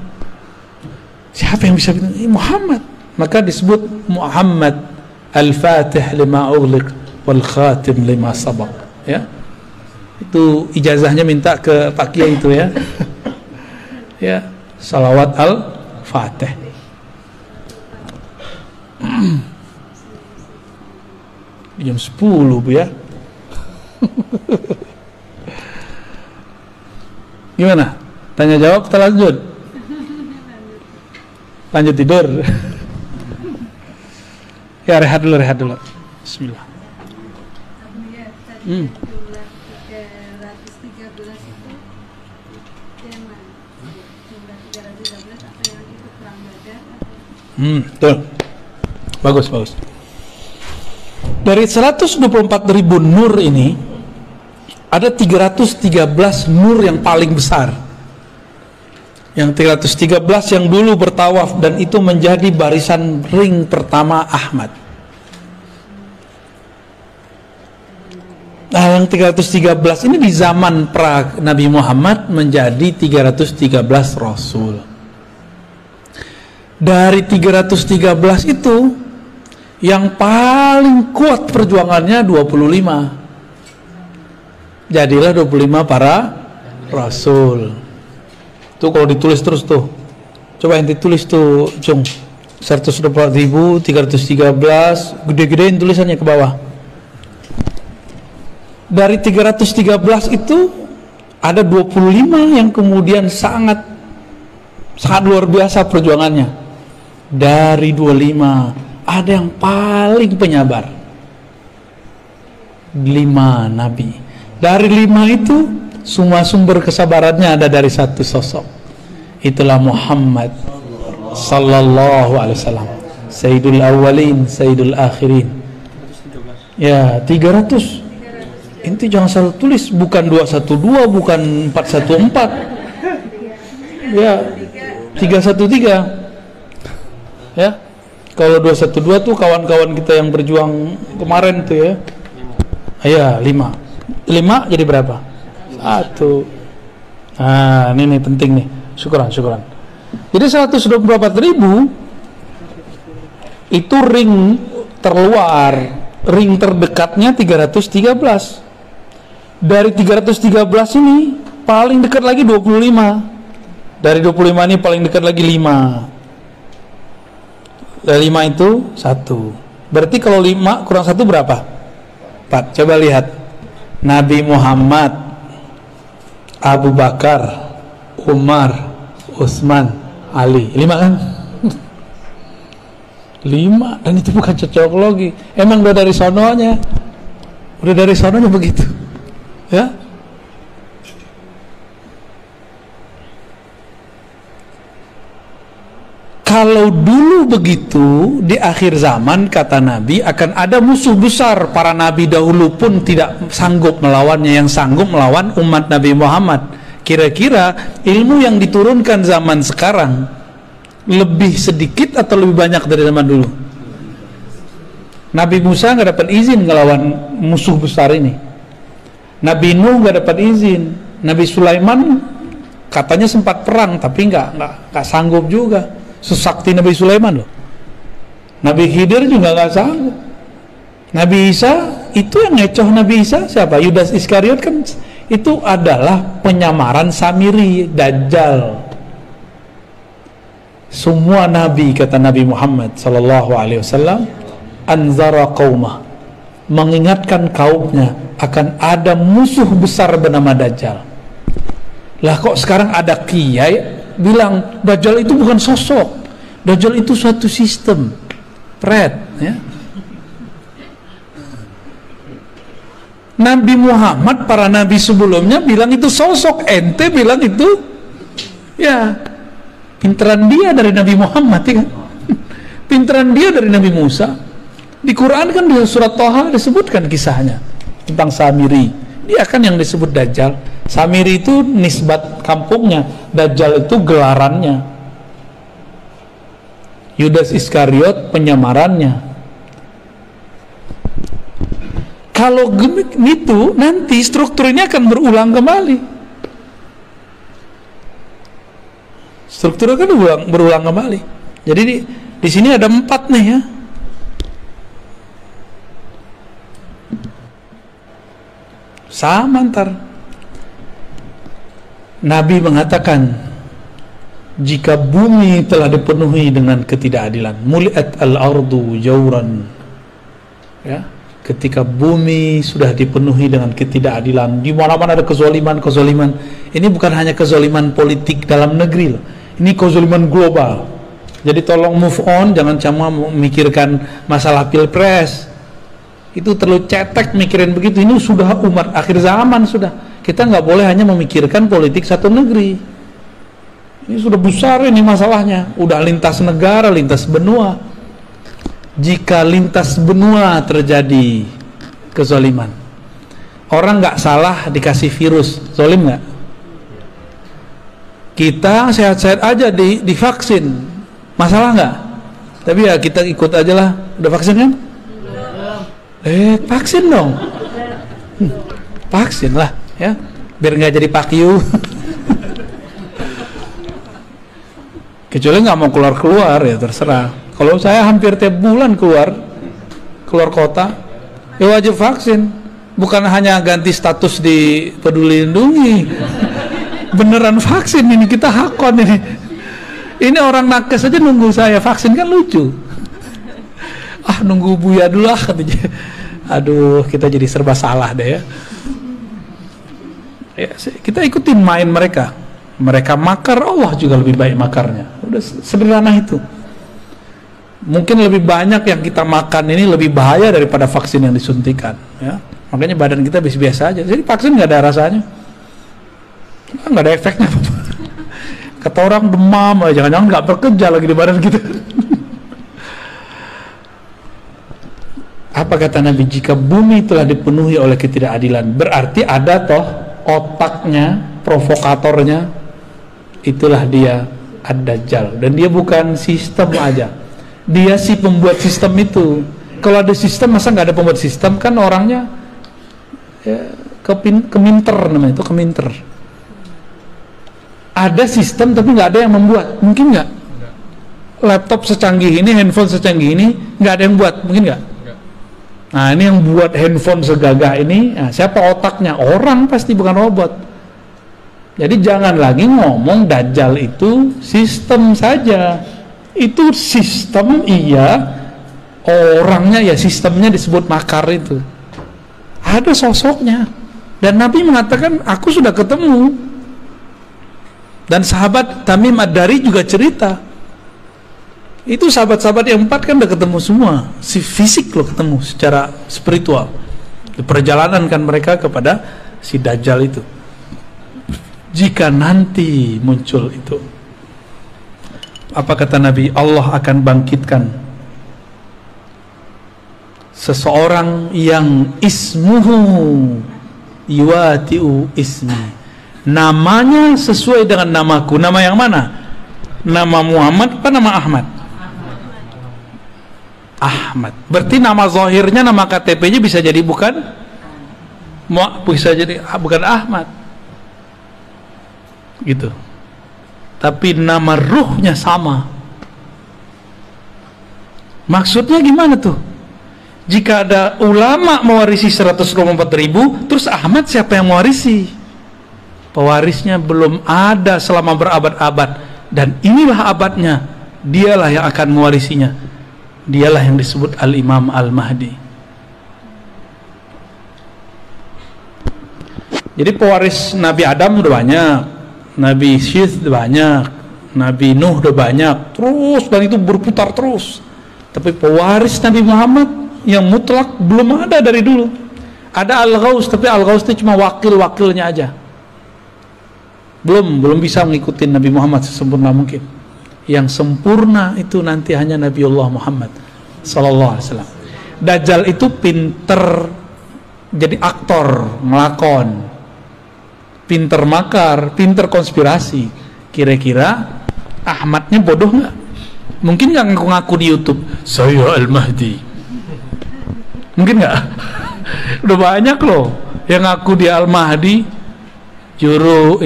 Siapa yang bisa? Muhammad. Maka disebut Muhammad Al-Fatih lima ughliq wal khatim lima sabaq, ya. Itu ijazahnya minta ke Pak Kiai itu, ya. Ya, salawat Al-Fatih. Jam 10, Bu, ya. Gimana? Tanya jawab, kita lanjut. Lanjut tidur. Ya, rehat dulu. Bismillah. Jumlah 313 itu tema. Jumlah 313 apa yang ikut perang Badar? Betul. Bagus. Dari 124.000 nur ini ada 313 nur yang paling besar. Yang 313 yang dulu bertawaf dan itu menjadi barisan ring pertama Ahmad. Nah, yang 313 ini di zaman pra Nabi Muhammad menjadi 313 Rasul. Dari 313 itu yang paling kuat perjuangannya 25. Jadilah 25 para Rasul. Tuh kalau ditulis terus tuh, coba yang ditulis tuh, Cung, 124.000, 313, gede-gedein tulisannya ke bawah. Dari 313 itu ada 25 yang kemudian sangat luar biasa perjuangannya. Dari 25 ada yang paling penyabar, 5 nabi. Dari 5 itu semua sumber kesabarannya ada dari satu sosok, itulah Muhammad sallallahu alaihi wasallam, Sayyidul Awwalin, Sayyidul Akhirin. Ya, 300. Inti jangan salah tulis, bukan 212, bukan 414. Ya, 313. Ya. Kalau 212 tuh kawan-kawan kita yang berjuang kemarin tuh ya. Ya, 5 jadi berapa? 1. Nah, ini penting nih. Syukuran. Jadi 124.000 itu ring terluar, ring terdekatnya 313. Dari 313 ini paling dekat lagi 25. Dari 25 ini paling dekat lagi 5. Dari 5 itu 1. Berarti kalau 5 kurang 1 berapa? 4. Coba lihat. Nabi Muhammad, Abu Bakar, Umar, Utsman, Ali. 5 kan? 5. Dan itu bukan cocok lagi. Emang udah dari sononya. Udah dari sononya begitu. Ya. Kalau dulu begitu, di akhir zaman kata Nabi akan ada musuh besar. Para nabi dahulu pun tidak sanggup melawannya, yang sanggup melawan umat Nabi Muhammad. Kira-kira ilmu yang diturunkan zaman sekarang lebih sedikit atau lebih banyak dari zaman dulu? Nabi Musa nggak dapat izin ngelawan musuh besar ini. Nabi Nuh nggak dapat izin. Nabi Sulaiman katanya sempat perang tapi nggak sanggup juga. Sesakti Nabi Sulaiman loh. Nabi Khidir juga nggak sanggup. Nabi Isa itu yang ngecoh Nabi Isa siapa? Yudas Iskariot kan itu adalah penyamaran Samiri, Dajjal. Semua nabi kata Nabi Muhammad sallallahu alaihi wasallam anzara qaumah, mengingatkan kaumnya akan ada musuh besar bernama Dajjal. Lah kok sekarang ada kiai bilang Dajjal itu bukan sosok, Dajjal itu suatu sistem, ya. Nabi Muhammad, para nabi sebelumnya bilang itu sosok, ente bilang itu ya pinteran dia dari Nabi Muhammad ya kan? Pinteran dia dari Nabi Musa. Di Quran kan di surat Thaha disebutkan kisahnya tentang Samiri. Dia kan yang disebut Dajjal. Samiri itu nisbat kampungnya, Dajjal itu gelarannya, Yudas Iskariot penyamarannya. Kalau gitu nanti struktur ini akan berulang kembali. Struktur kan berulang kembali. Jadi di sini ada 4 nih ya. Sama ntar. Nabi mengatakan jika bumi telah dipenuhi dengan ketidakadilan, muliat al-ardu jawran, ya, ketika bumi sudah dipenuhi dengan ketidakadilan, di mana-mana ada kezaliman, ini bukan hanya kezaliman politik dalam negeri loh, ini kezaliman global. Jadi tolong move on, jangan cuma memikirkan masalah pilpres, itu terlalu cetek mikirin begitu. Ini sudah umat akhir zaman sudah. Kita nggak boleh hanya memikirkan politik satu negeri. Ini sudah besar ini masalahnya, udah lintas negara, lintas benua. jika lintas benua terjadi kezaliman. Orang nggak salah dikasih virus, zalim nggak? Kita sehat-sehat aja divaksin, masalah nggak? Tapi ya kita ikut aja lah. Udah vaksin kan? Vaksin dong. Vaksin lah ya, biar nggak jadi pakyu. Kecuali nggak mau keluar ya terserah. Kalau saya hampir tiap bulan keluar kota, ya wajib vaksin. Bukan hanya ganti status di Peduli Lindungi, beneran vaksin ini, kita hakon ini. Ini orang nakes aja nunggu saya vaksin, kan lucu. Nunggu Buya dulu katanya. Aduh, kita jadi serba salah deh ya. Kita ikutin main mereka. Mereka makar, Allah juga lebih baik makarnya. Udah sederhana itu. Mungkin lebih banyak yang kita makan ini lebih bahaya daripada vaksin yang disuntikan ya. Makanya badan kita biasa aja. Jadi vaksin nggak ada rasanya, nggak ada efeknya. Kata orang demam, jangan-jangan nggak bekerja lagi di badan kita. Apa kata Nabi? Jika bumi telah dipenuhi oleh ketidakadilan, berarti ada toh otaknya, provokatornya, itulah dia Ad-Dajjal. Dan dia bukan sistem aja, dia si pembuat sistem itu. Kalau ada sistem, masa nggak ada pembuat sistem? Kan orangnya ya, keminter namanya itu, keminter. Ada sistem tapi nggak ada yang membuat, mungkin nggak? Laptop secanggih ini, handphone secanggih ini, nggak ada yang buat, mungkin nggak? Nah, ini yang buat handphone segagah ini, nah, siapa otaknya? Orang pasti, bukan robot. Jadi jangan lagi ngomong Dajjal itu sistem saja. Itu sistem iya, orangnya ya sistemnya disebut makar itu. Ada sosoknya. Dan Nabi mengatakan, aku sudah ketemu. Dan sahabat Tamim Ad-Dari juga cerita. Itu sahabat-sahabat yang 4 kan udah ketemu semua. Si fisik loh ketemu secara spiritual. Di perjalanan kan mereka kepada si Dajjal itu. Jika nanti muncul itu, apa kata Nabi? Allah akan bangkitkan seseorang yang ismuhu yuwatiu ismi, namanya sesuai dengan namaku. Nama yang mana? Nama Muhammad apa nama Ahmad? Ahmad. Berarti nama zahirnya, nama KTP-nya bisa jadi bukan Ahmad gitu, tapi nama ruhnya sama. Maksudnya gimana tuh? Jika ada ulama mewarisi 124.000, terus Ahmad siapa yang mewarisi? Pewarisnya belum ada selama berabad-abad, dan inilah abadnya, dialah yang akan mewarisinya. Dialah yang disebut Al-Imam Al-Mahdi. Jadi pewaris Nabi Adam udah banyak, Nabi Syith udah banyak, Nabi Nuh udah banyak, terus, dan itu berputar terus. Tapi pewaris Nabi Muhammad yang mutlak belum ada dari dulu. Ada Al-Ghaus, tapi Al-Ghaus itu cuma wakil-wakilnya aja. Belum bisa mengikuti Nabi Muhammad sesempurna mungkin. Yang sempurna itu nanti hanya Nabiullah Muhammad sallallahu alaihi wasallam. Dajjal itu pinter jadi aktor, ngelakon, pinter makar, pinter konspirasi. Kira-kira Ahmadnya bodoh nggak? Mungkin nggak ngaku-ngaku di YouTube saya Al-Mahdi? Mungkin nggak? Udah banyak loh yang ngaku dia Al-Mahdi, juru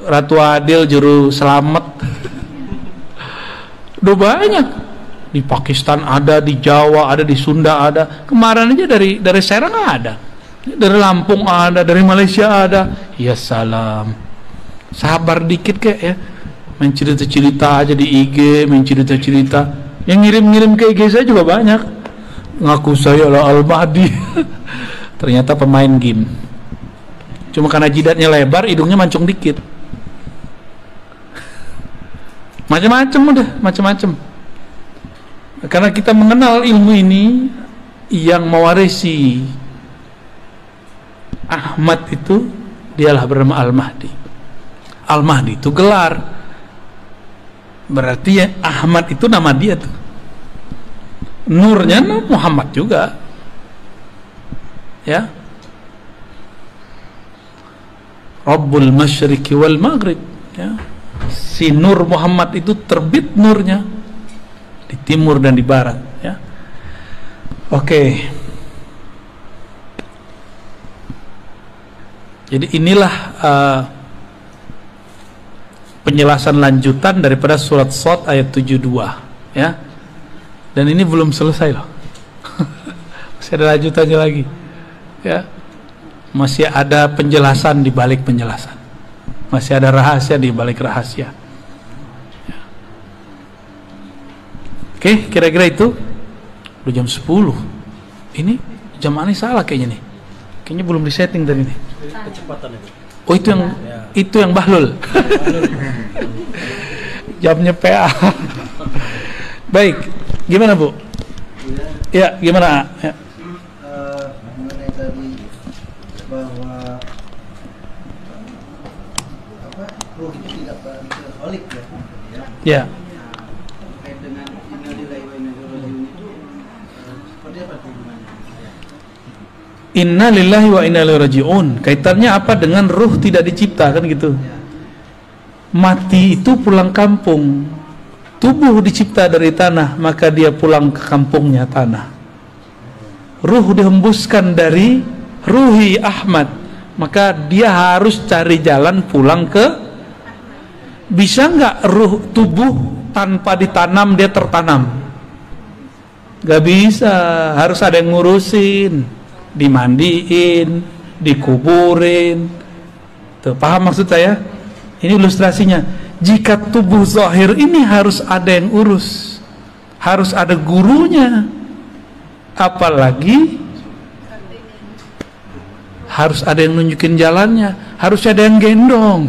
Ratu Adil, juru selamat. Udah banyak. Di Pakistan ada, di Jawa ada, di Sunda ada. Kemarin aja dari Serang ada, dari Lampung ada, dari Malaysia ada. Ya salam, sabar dikit kek ya. Main cerita-cerita aja di IG, main cerita-cerita. Yang ngirim-ngirim ke IG saya juga banyak, ngaku saya lah Al-Mahdi. Ternyata pemain game. Cuma karena jidatnya lebar, hidungnya mancung dikit. Macam-macam udah, macam-macam. Karena kita mengenal ilmu ini, yang mewarisi Ahmad itu dialah bernama Al-Mahdi. Al-Mahdi itu gelar. Berarti ya, Ahmad itu nama dia tuh. Nurnya Nur Muhammad juga. Ya. Rabbul Masyriqi wal Maghrib, ya. Si Nur Muhammad itu terbit nurnya di timur dan di barat, ya. Oke. Jadi inilah penjelasan lanjutan daripada surat Shad ayat 72, ya. Dan ini belum selesai loh. Masih ada lanjutannya lagi, ya. Masih ada penjelasan di balik penjelasan, masih ada rahasia di balik rahasia, ya. Oke, kira-kira itu. Udah jam 10. Ini jam ini salah kayaknya nih. Kayaknya belum disetting tadi nih. Kecepatan itu. Oh, itu yang Bahlul. Jamnya PA. Baik, gimana Bu? Ya, gimana? Ya. Mengenai tadi bahwa ruh itu tidak bisa holik, ya. Ya. Terkait dengan innalillahi wa inna ilaihi raji'un itu seperti apa hubungannya? Inna lillahi wa inna ilaihi raji'un. Kaitannya apa dengan ruh tidak dicipta, kan gitu. Mati itu pulang kampung. Tubuh dicipta dari tanah, maka dia pulang ke kampungnya tanah. Ruh dihembuskan dari ruhi Ahmad, maka dia harus cari jalan pulang ke. Bisa nggak ruh tubuh tanpa ditanam dia tertanam? Gak bisa, harus ada yang ngurusin, dimandiin, dikuburin. Tuh, paham maksud saya? Ini ilustrasinya. Jika tubuh zahir ini harus ada yang urus, harus ada gurunya, apalagi harus ada yang nunjukin jalannya, harus ada yang gendong.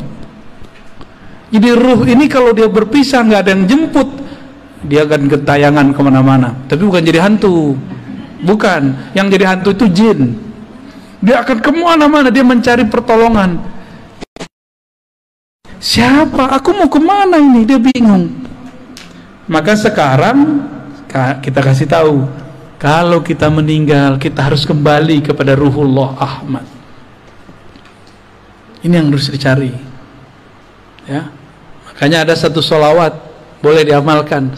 Jadi ruh ini kalau dia berpisah nggak ada yang jemput, dia akan gentayangan kemana-mana. Tapi bukan jadi hantu, bukan. Yang jadi hantu itu jin. Dia akan kemana-mana, dia mencari pertolongan. Siapa? Aku mau kemana ini? Dia bingung. Maka sekarang kita kasih tahu, kalau kita meninggal, kita harus kembali kepada Ruhullah Ahmad. Ini yang harus dicari, ya. Makanya ada satu sholawat, boleh diamalkan.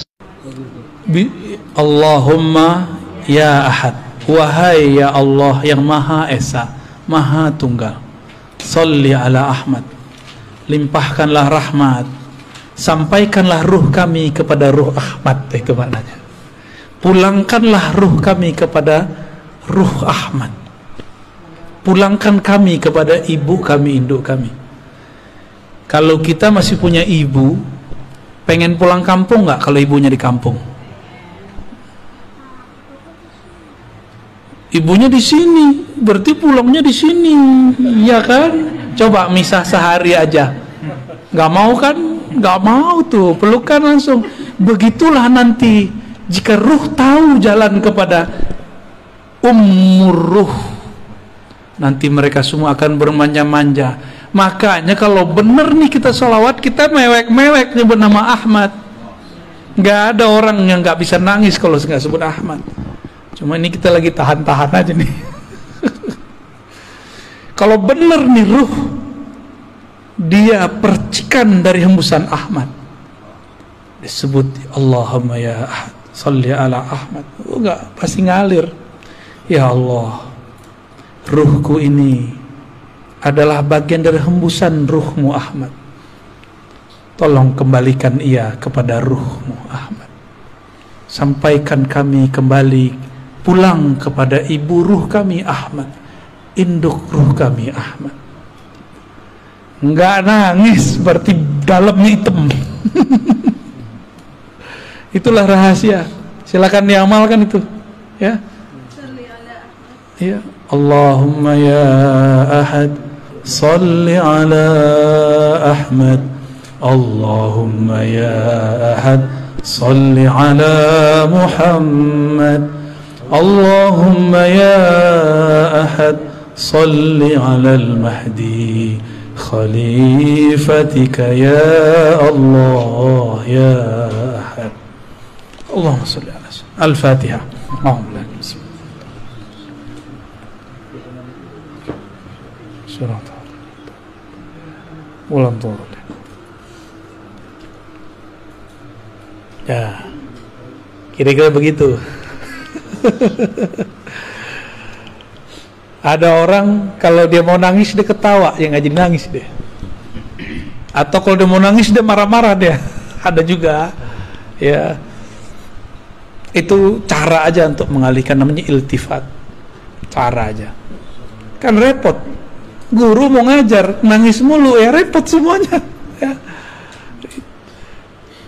Allahumma ya Ahad, wahai ya Allah yang Maha Esa, Maha Tunggal, sholli ala Ahmad, limpahkanlah rahmat, sampaikanlah ruh kami kepada ruh Ahmad. Itu maknanya. Pulangkanlah ruh kami kepada ruh Ahmad. Pulangkan kami kepada ibu kami, induk kami. Kalau kita masih punya ibu, pengen pulang kampung nggak kalau ibunya di kampung? Ibunya di sini, berarti pulangnya di sini, ya kan? Coba misah sehari aja, nggak mau kan? Nggak mau tuh, pelukan langsung. Begitulah nanti jika ruh tahu jalan kepada ummur ruh, nanti mereka semua akan bermanja-manja. Makanya kalau bener nih kita sholawat, kita mewek-mewek nyebut nama Ahmad. Nggak ada orang yang nggak bisa nangis kalau nggak sebut Ahmad. Cuma ini kita lagi tahan-tahan aja nih. Kalau bener nih ruh, dia percikan dari hembusan Ahmad, disebut Allahumma ya Ahad, sholli ala Ahmad. Enggak, pasti ngalir. Ya Allah, ruhku ini adalah bagian dari hembusan ruhmu Ahmad. Tolong kembalikan ia kepada ruhmu Ahmad. Sampaikan kami kembali pulang kepada ibu ruh kami Ahmad, induk ruh kami Ahmad. Enggak nangis berarti dalamnya hitam. Itulah rahasia. Silakan diamalkan itu, ya. Ya, Allahumma ya Ahad, sholli ala Ahmad. Allahumma ya Ahad, sholli ala Muhammad. Allahumma ya Ahad, sholli ala al-Mahdi khalifatika ya Allah ya Ahad. Allahumma sholli ala Al-Fatihah. Surah ulang turun. Ya, kira-kira begitu. Ada orang kalau dia mau nangis dia ketawa, yang nggak jadi nangis dia. Atau kalau dia mau nangis dia marah-marah dia. Ada juga, ya. Itu cara aja untuk mengalihkan, namanya iltifat. Cara aja. Kan repot. Guru mau ngajar nangis mulu, ya repot semuanya. Ya.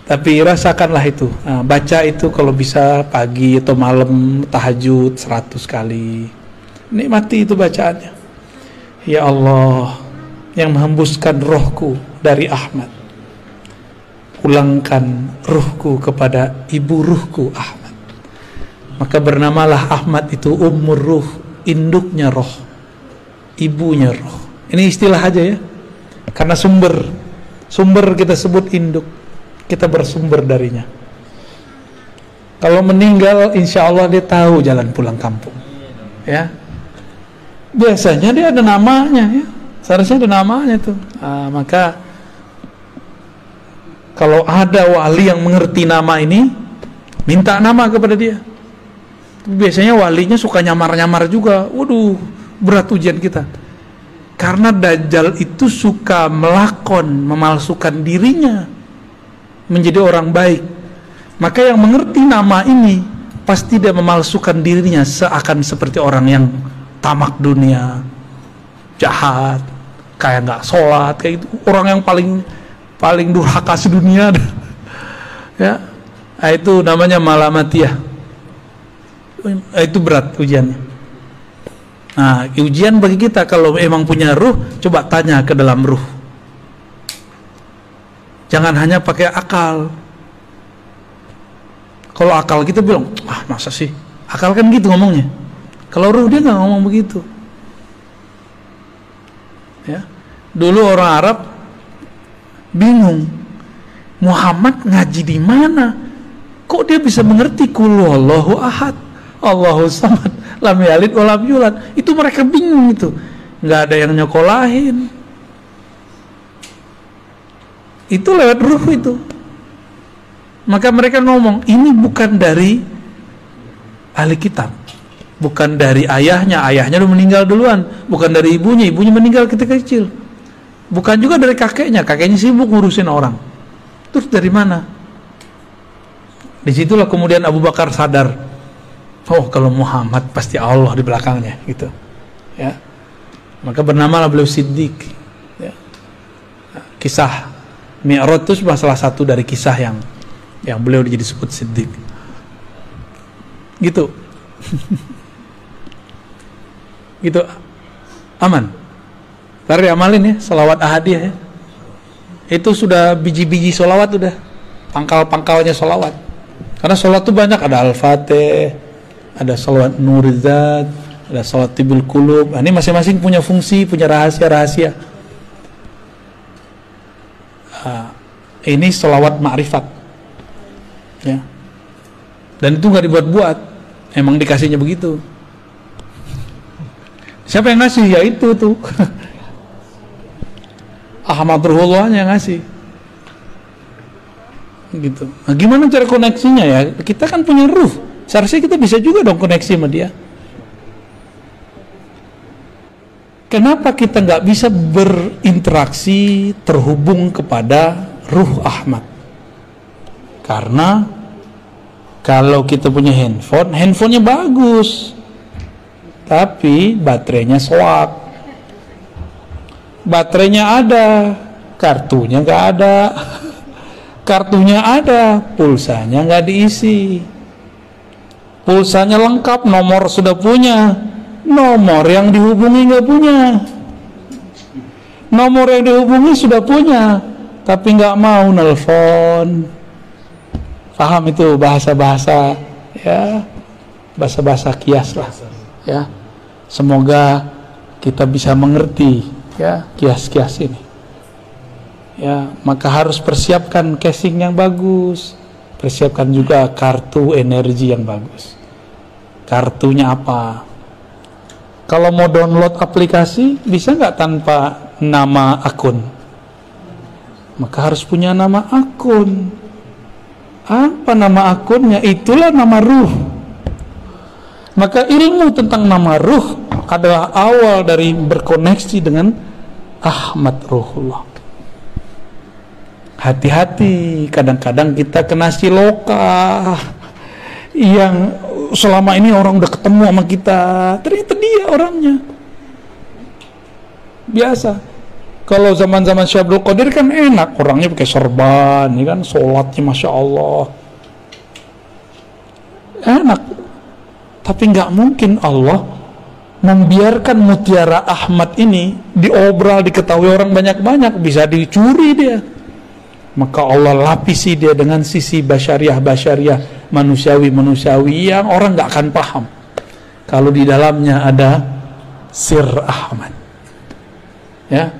Tapi rasakanlah itu. Nah, baca itu kalau bisa pagi atau malam, tahajud 100 kali. Nikmati itu bacaannya. Ya Allah, yang menghembuskan rohku dari Ahmad, pulangkan ruhku kepada ibu ruhku Ahmad. Maka bernamalah Ahmad itu ummur ruh, induknya roh, ibunya roh. Ini istilah aja ya, karena sumber kita sebut induk, kita bersumber darinya. Kalau meninggal, insya Allah dia tahu jalan pulang kampung. Ya, biasanya dia ada namanya ya, seharusnya ada namanya tuh. Maka kalau ada wali yang mengerti nama ini, minta nama kepada dia. Biasanya walinya suka nyamar-nyamar juga. Waduh, berat ujian kita. Karena Dajjal itu suka memalsukan dirinya menjadi orang baik. Maka yang mengerti nama ini pasti dia memalsukan dirinya seakan seperti orang yang tamak dunia, jahat, kayak nggak sholat, kayak gitu. Orang yang paling durhaka sedunia. Ya, itu namanya malamatiyah. Itu berat ujiannya. Nah, ujian bagi kita kalau emang punya ruh, coba tanya ke dalam ruh. Jangan hanya pakai akal. Kalau akal kita bilang, masa sih? Akal kan gitu ngomongnya. Kalau ruh dia nggak ngomong begitu. Ya, dulu orang Arab bingung, Muhammad ngaji di mana? Kok dia bisa mengerti qul huwallahu ahad, Allahu samad, lam yalid wa lam yulad? Itu mereka bingung itu. Nggak ada yang nyokolahin. Itu lewat ruh itu. Maka mereka ngomong, ini bukan dari ahli kitab, bukan dari ayahnya udah meninggal duluan, bukan dari ibunya meninggal ketika kecil, bukan juga dari kakeknya sibuk ngurusin orang. Terus dari mana? Disitulah kemudian Abu Bakar sadar, oh kalau Muhammad pasti Allah di belakangnya gitu. Ya, maka bernamalah beliau Siddiq. Ya. Kisah Mi'raj itu salah satu dari kisah yang beliau jadi disebut Siddiq. Gitu. Gitu. Aman. Ntar diamalin ya, sholawat ahadiyah ya. Itu sudah biji-biji sholawat, udah pangkal-pangkalnya sholawat. Karena sholawat itu banyak, ada Al-Fatih, ada sholawat Nurizat, ada sholawat Tibul Qulub. Ini masing-masing punya fungsi, punya rahasia-rahasia. Ini sholawat ma'rifat ya. Dan itu nggak dibuat-buat, emang dikasihnya begitu. Siapa yang ngasih? Ya itu tuh Ahmad Ruhullah yang ngasih gitu. Nah, gimana cara koneksinya ya? Kita kan punya ruh, seharusnya kita bisa juga dong koneksi sama dia. Kenapa kita nggak bisa berinteraksi, terhubung kepada ruh Ahmad? Karena kalau kita punya handphonenya bagus, tapi baterainya soak. Baterainya ada, kartunya nggak ada. Kartunya ada, pulsanya nggak diisi. Pulsanya lengkap, nomor sudah punya, nomor yang dihubungi nggak punya. Nomor yang dihubungi sudah punya, tapi nggak mau nelpon. Paham itu bahasa-bahasa ya, bahasa-bahasa kias lah ya. Semoga kita bisa mengerti ya kias-kias ini ya. Maka harus persiapkan casing yang bagus, persiapkan juga kartu energi yang bagus. Kartunya apa? Kalau mau download aplikasi, bisa nggak tanpa nama akun? Maka harus punya nama akun. Apa nama akunnya? Itulah nama ruh. Maka ilmu tentang nama ruh adalah awal dari berkoneksi dengan Ahmad Ruhullah. Hati-hati, kadang-kadang kita kena siloka yang selama ini orang udah ketemu sama kita, ternyata dia orangnya. Biasa. Kalau zaman-zaman Syekh Abdul Qadir kan enak, orangnya pakai serban, ya kan, sholatnya Masya Allah. Enak. Tapi nggak mungkin Allah membiarkan mutiara Ahmad ini diobral, diketahui orang banyak-banyak, bisa dicuri dia. Maka Allah lapisi dia dengan sisi basyariah, manusiawi yang orang nggak akan paham kalau di dalamnya ada sir Ahmad. Ya,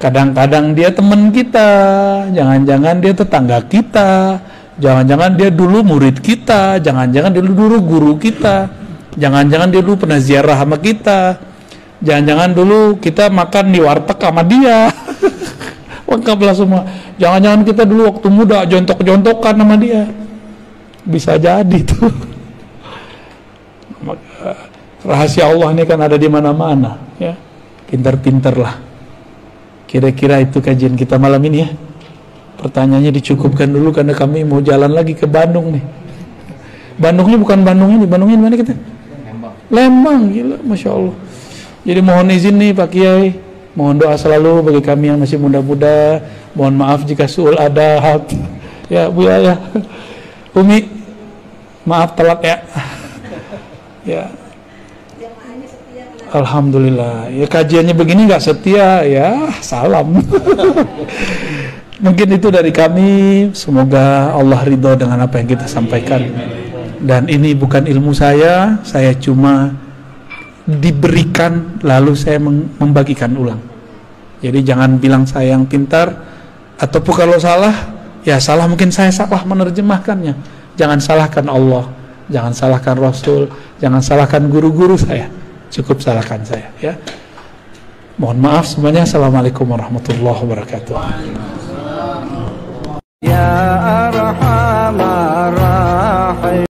kadang-kadang dia teman kita, jangan-jangan dia tetangga kita, jangan-jangan dia dulu murid kita, jangan-jangan dia dulu guru kita, jangan-jangan dia dulu pernah ziarah sama kita, jangan-jangan dulu kita makan di warteg sama dia. Lengkaplah semua. Jangan-jangan kita dulu waktu muda jontok-jontokan sama dia. Bisa jadi tuh. Rahasia Allah ini kan ada di mana-mana, ya. Pintar-pintarlah. Kira-kira itu kajian kita malam ini ya. Pertanyaannya dicukupkan dulu karena kami mau jalan lagi ke Bandung nih. Bandungnya bukan Bandung ini, Bandungnya di mana kita? Lembang, gila, Masya Allah. Jadi mohon izin nih Pak Kiai, mohon doa selalu bagi kami yang masih muda-muda. Mohon maaf jika suul adab. Ya Bu ya. Umi, maaf telat ya. Ya. Alhamdulillah. Ya kajiannya begini nggak setia ya, salam. Mungkin itu dari kami. Semoga Allah ridho dengan apa yang kita sampaikan. Dan ini bukan ilmu saya cuma diberikan lalu saya membagikan ulang. Jadi jangan bilang saya yang pintar, ataupun kalau salah, ya salah mungkin saya salah menerjemahkannya. Jangan salahkan Allah, jangan salahkan Rasul, jangan salahkan guru-guru saya. Cukup salahkan saya, ya. Mohon maaf semuanya. Assalamualaikum warahmatullahi wabarakatuh. Ya